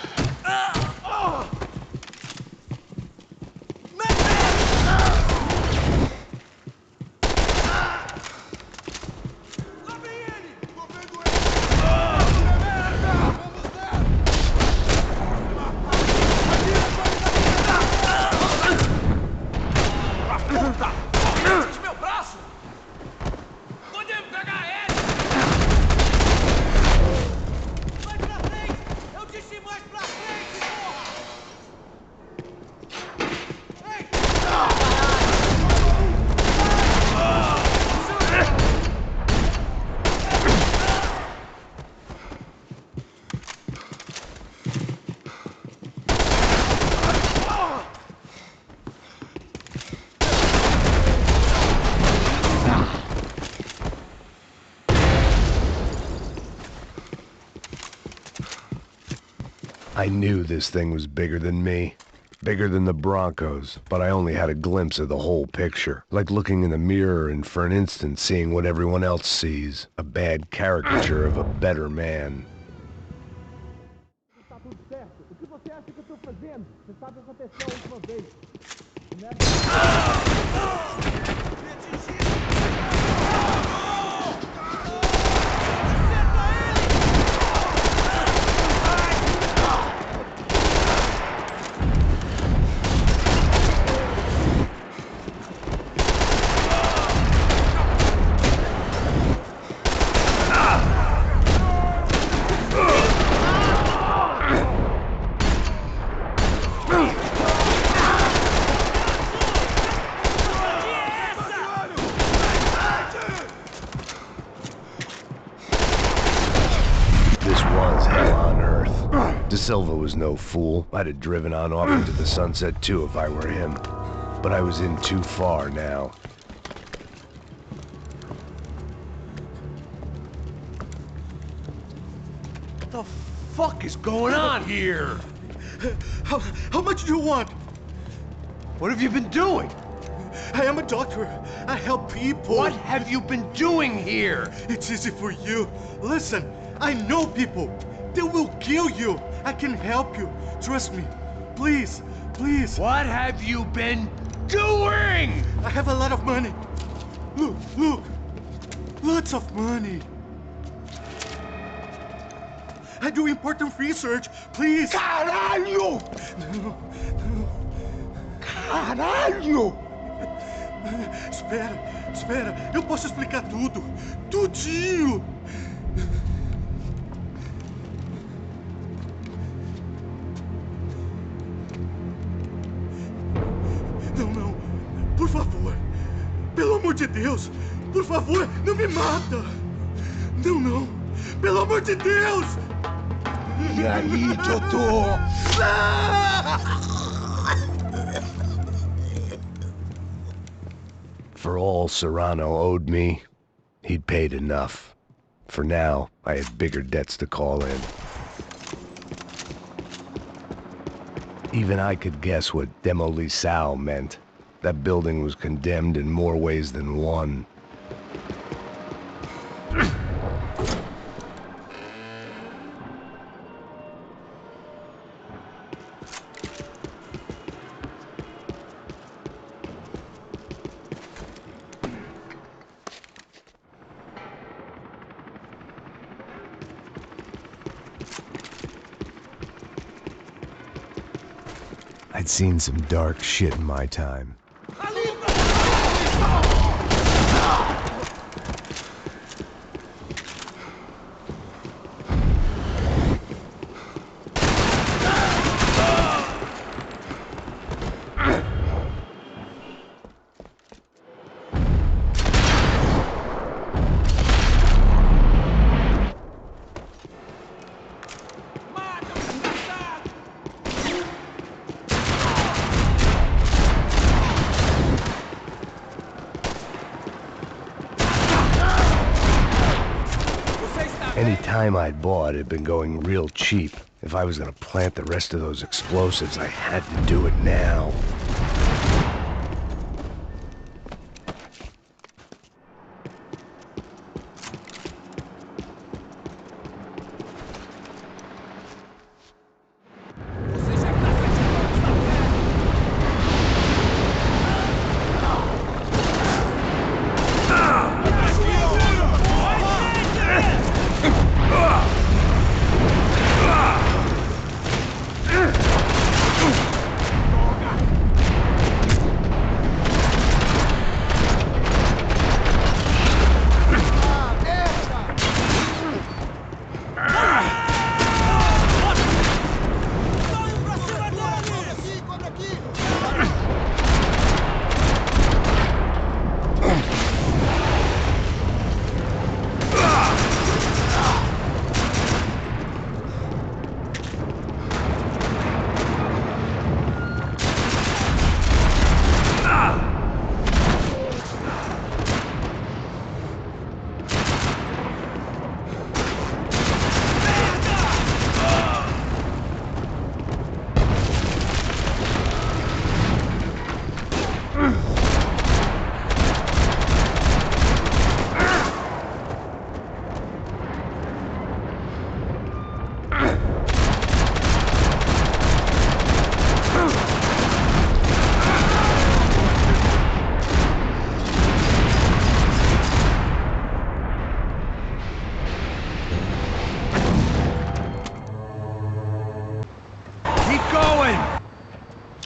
I knew this thing was bigger than me, bigger than the Broncos, but I only had a glimpse of the whole picture, like looking in the mirror and for an instant seeing what everyone else sees, a bad caricature of a better man. Tá tudo certo. O que você acha que eu tô fazendo? Você sabe o que aconteceu a última vez. Me atingiram! was hell on earth. De Silva was no fool. I'd have driven on off into the sunset too if I were him. But I was in too far now. What the fuck is going on here? How much do you want? What have you been doing? I am a doctor. I help people. What have you been doing here? It's easy for you. Listen, I know people. They will kill you. I can help you. Trust me. Please, please. What have you been doing? I have a lot of money. Look, look. Lots of money. I do important research. Please. Caralho! No, no. Caralho! Espera. Eu posso explicar tudo. Tudinho. Não. Por favor. Pelo amor de Deus. Por favor, não me mata. Não. Pelo amor de Deus. E aí, doutor? For all Serrano owed me, he'd paid enough. For now, I had bigger debts to call in. Even I could guess what Demolição meant. That building was condemned in more ways than one. I'd seen some dark shit in my time. Any time I'd bought had been going real cheap. If I was gonna plant the rest of those explosives, I had to do it now.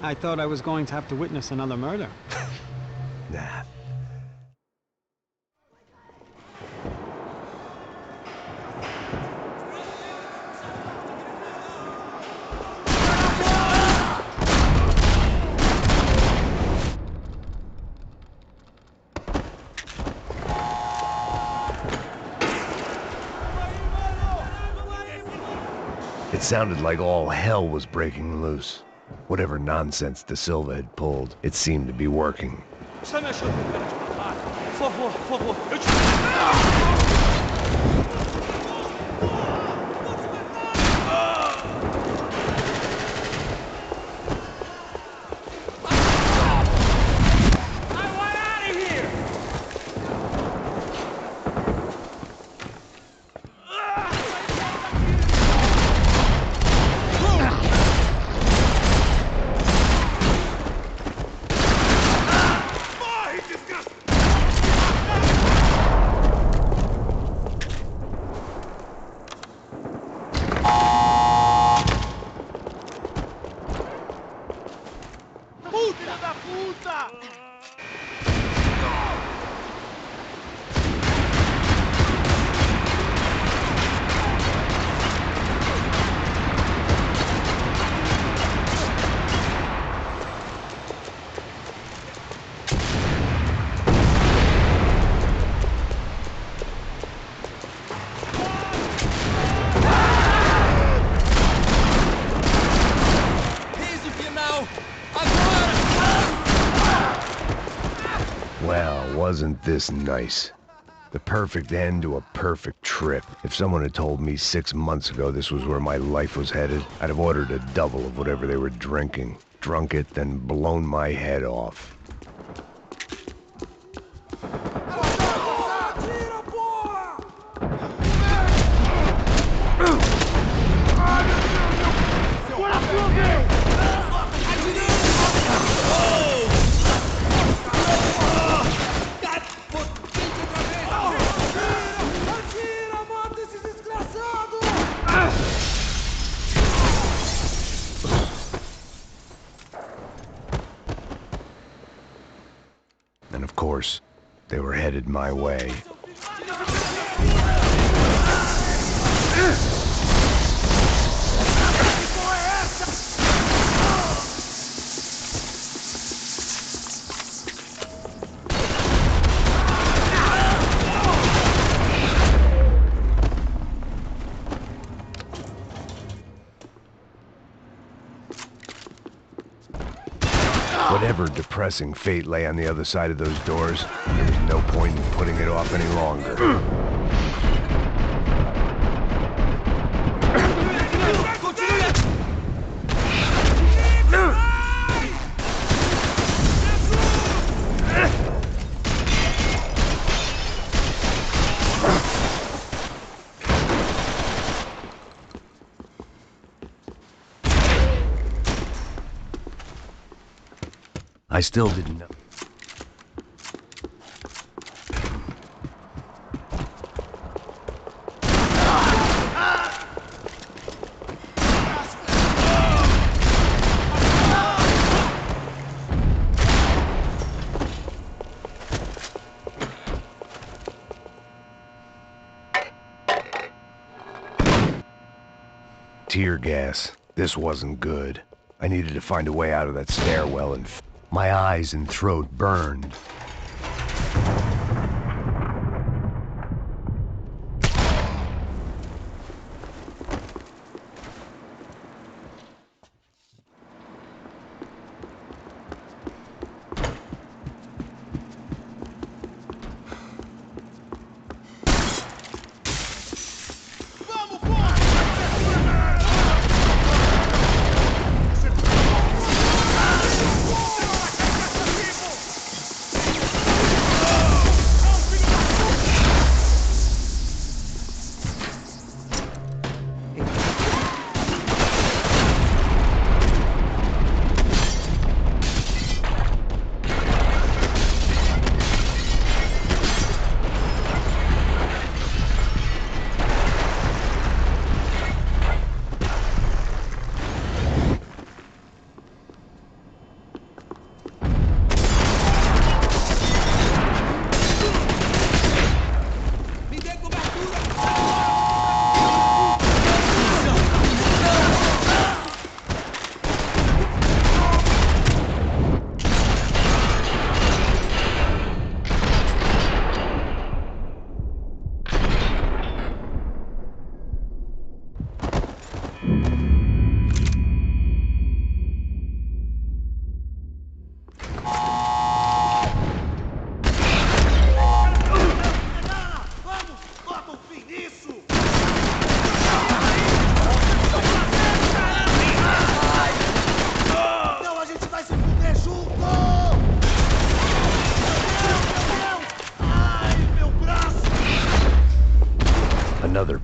I thought I was going to have to witness another murder. Nah. It sounded like all hell was breaking loose. Whatever nonsense De Silva had pulled, it seemed to be working. Está me achando com cara de babaca? Por favor, eu te... Filha da puta! Well, wasn't this nice? The perfect end to a perfect trip. If someone had told me 6 months ago this was where my life was headed, I'd have ordered a double of whatever they were drinking, drunk it, then blown my head off. And of course, they were headed my way. Whatever depressing fate lay on the other side of those doors, there was no point in putting it off any longer. I still didn't know. Tear gas. This wasn't good. I needed to find a way out of that stairwell and my eyes and throat burned.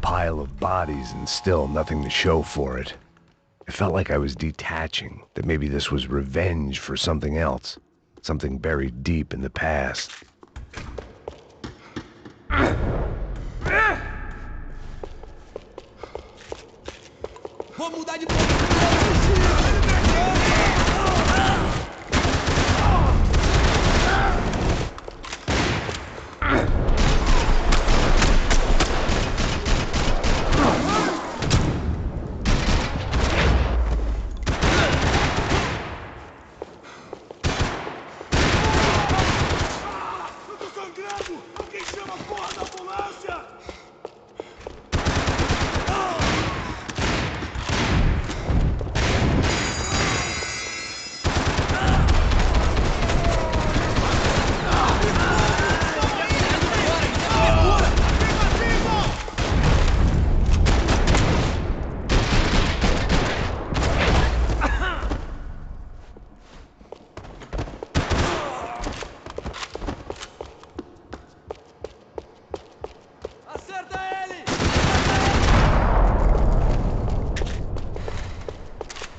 pile of bodies and still nothing to show for it. It felt like I was detaching, that maybe this was revenge for something else, something buried deep in the past. Vou mudar de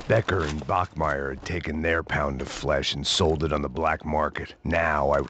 Becker and Bachmeyer had taken their pound of flesh and sold it on the black market. Now I...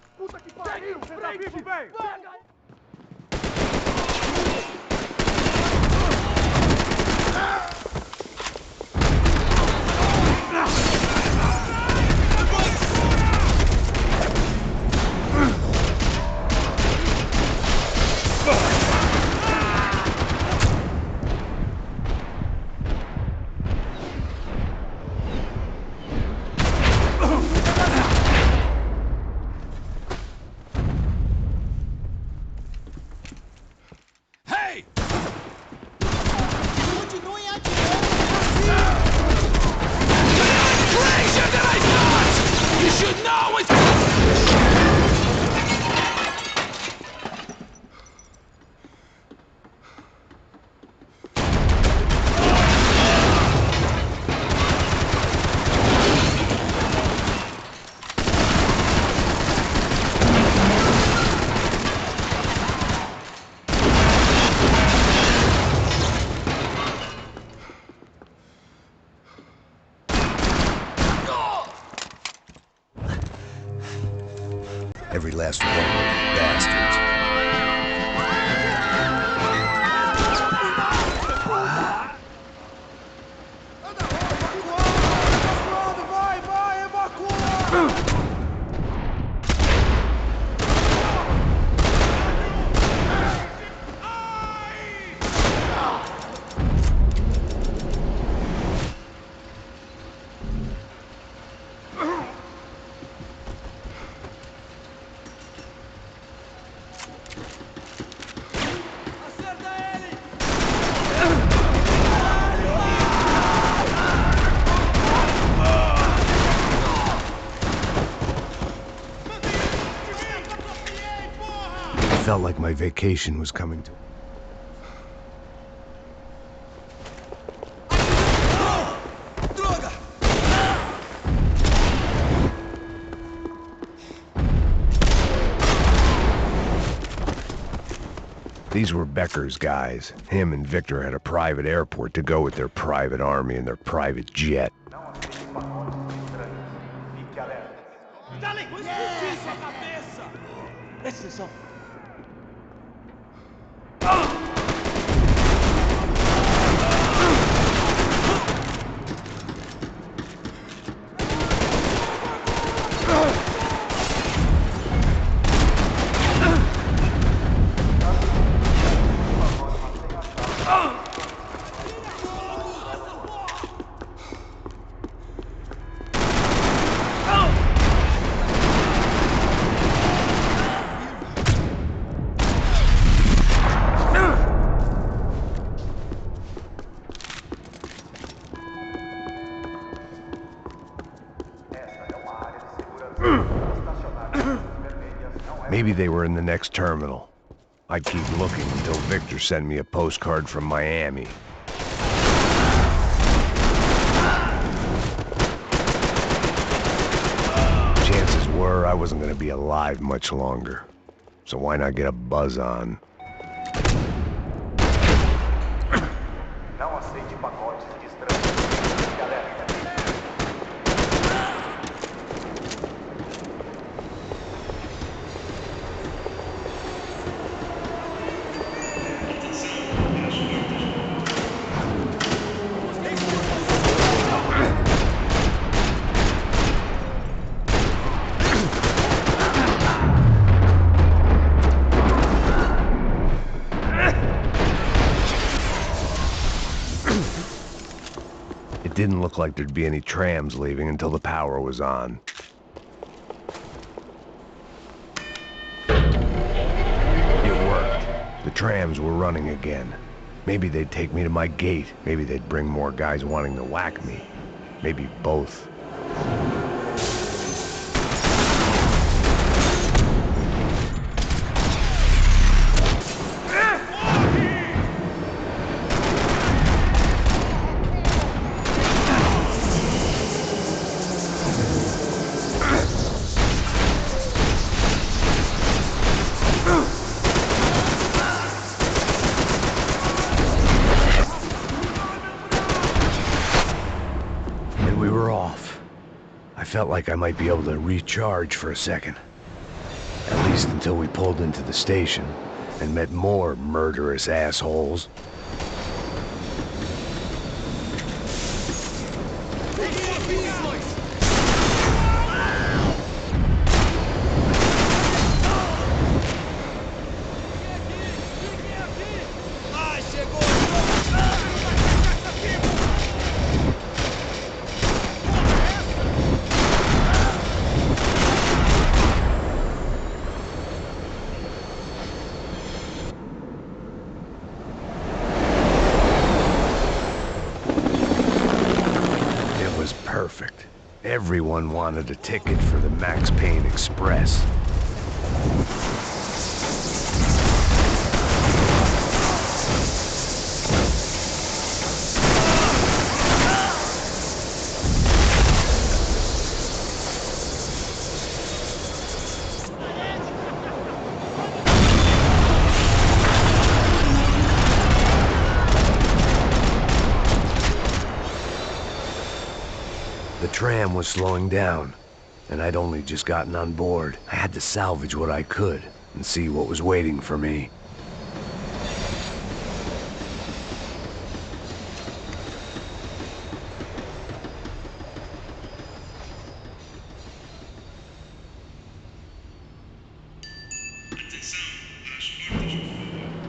Every last one of you bastards. Felt like my vacation was coming to... These were Becker's guys. Him and Victor had a private airport to go with their private army and their private jet. Maybe they were in the next terminal. I'd keep looking until Victor sent me a postcard from Miami. Chances were I wasn't going to be alive much longer. So why not get a buzz on? It didn't look like there'd be any trams leaving until the power was on. It worked. The trams were running again. Maybe they'd take me to my gate. Maybe they'd bring more guys wanting to whack me. Maybe both. I felt like I might be able to recharge for a second. At least until we pulled into the station and met more murderous assholes. Perfect. Everyone wanted a ticket for the Max Payne Express. The tram was slowing down, and I'd only just gotten on board. I had to salvage what I could and see what was waiting for me.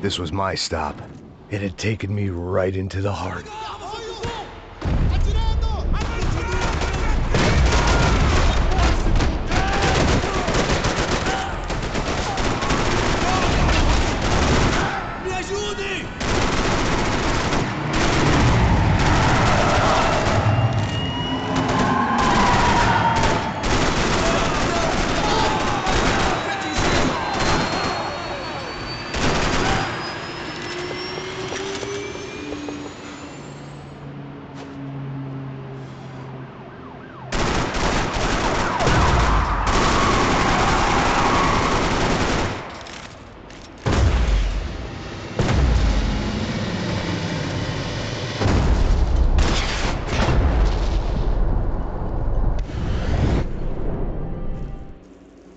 This was my stop. It had taken me right into the heart.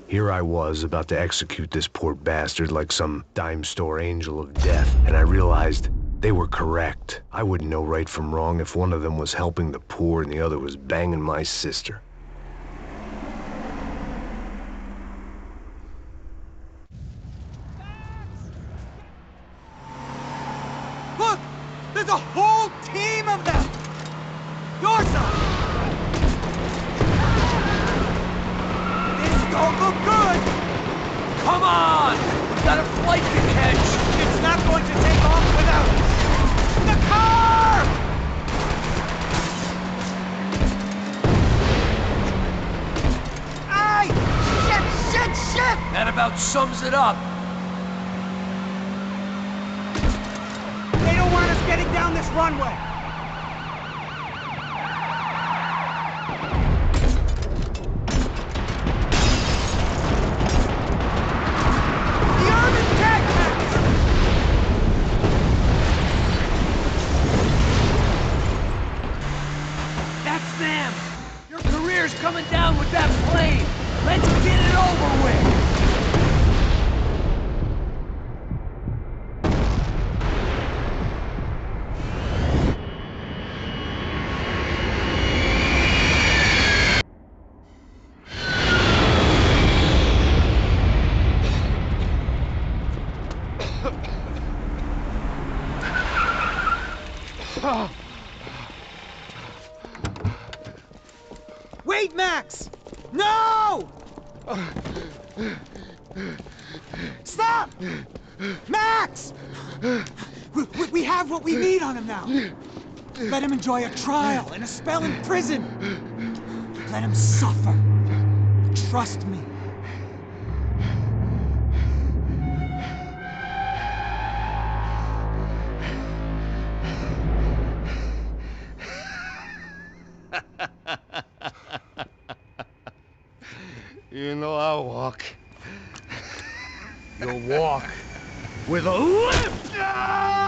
Here I was, about to execute this poor bastard like some dime store angel of death, and I realized they were correct. I wouldn't know right from wrong if one of them was helping the poor and the other was banging my sister. Look! There's a whole team of them! Your side! Don't look good! Come on! We've got a flight to catch! It's not going to take off without us! The car! Aye! Shit! That about sums it up. They don't want us getting down this runway! Wait, Max! No! Stop! Max! We have what we need on him now. Let him enjoy a trial and a spell in prison. Let him suffer. Trust me. You know I'll walk. You'll walk with a limp!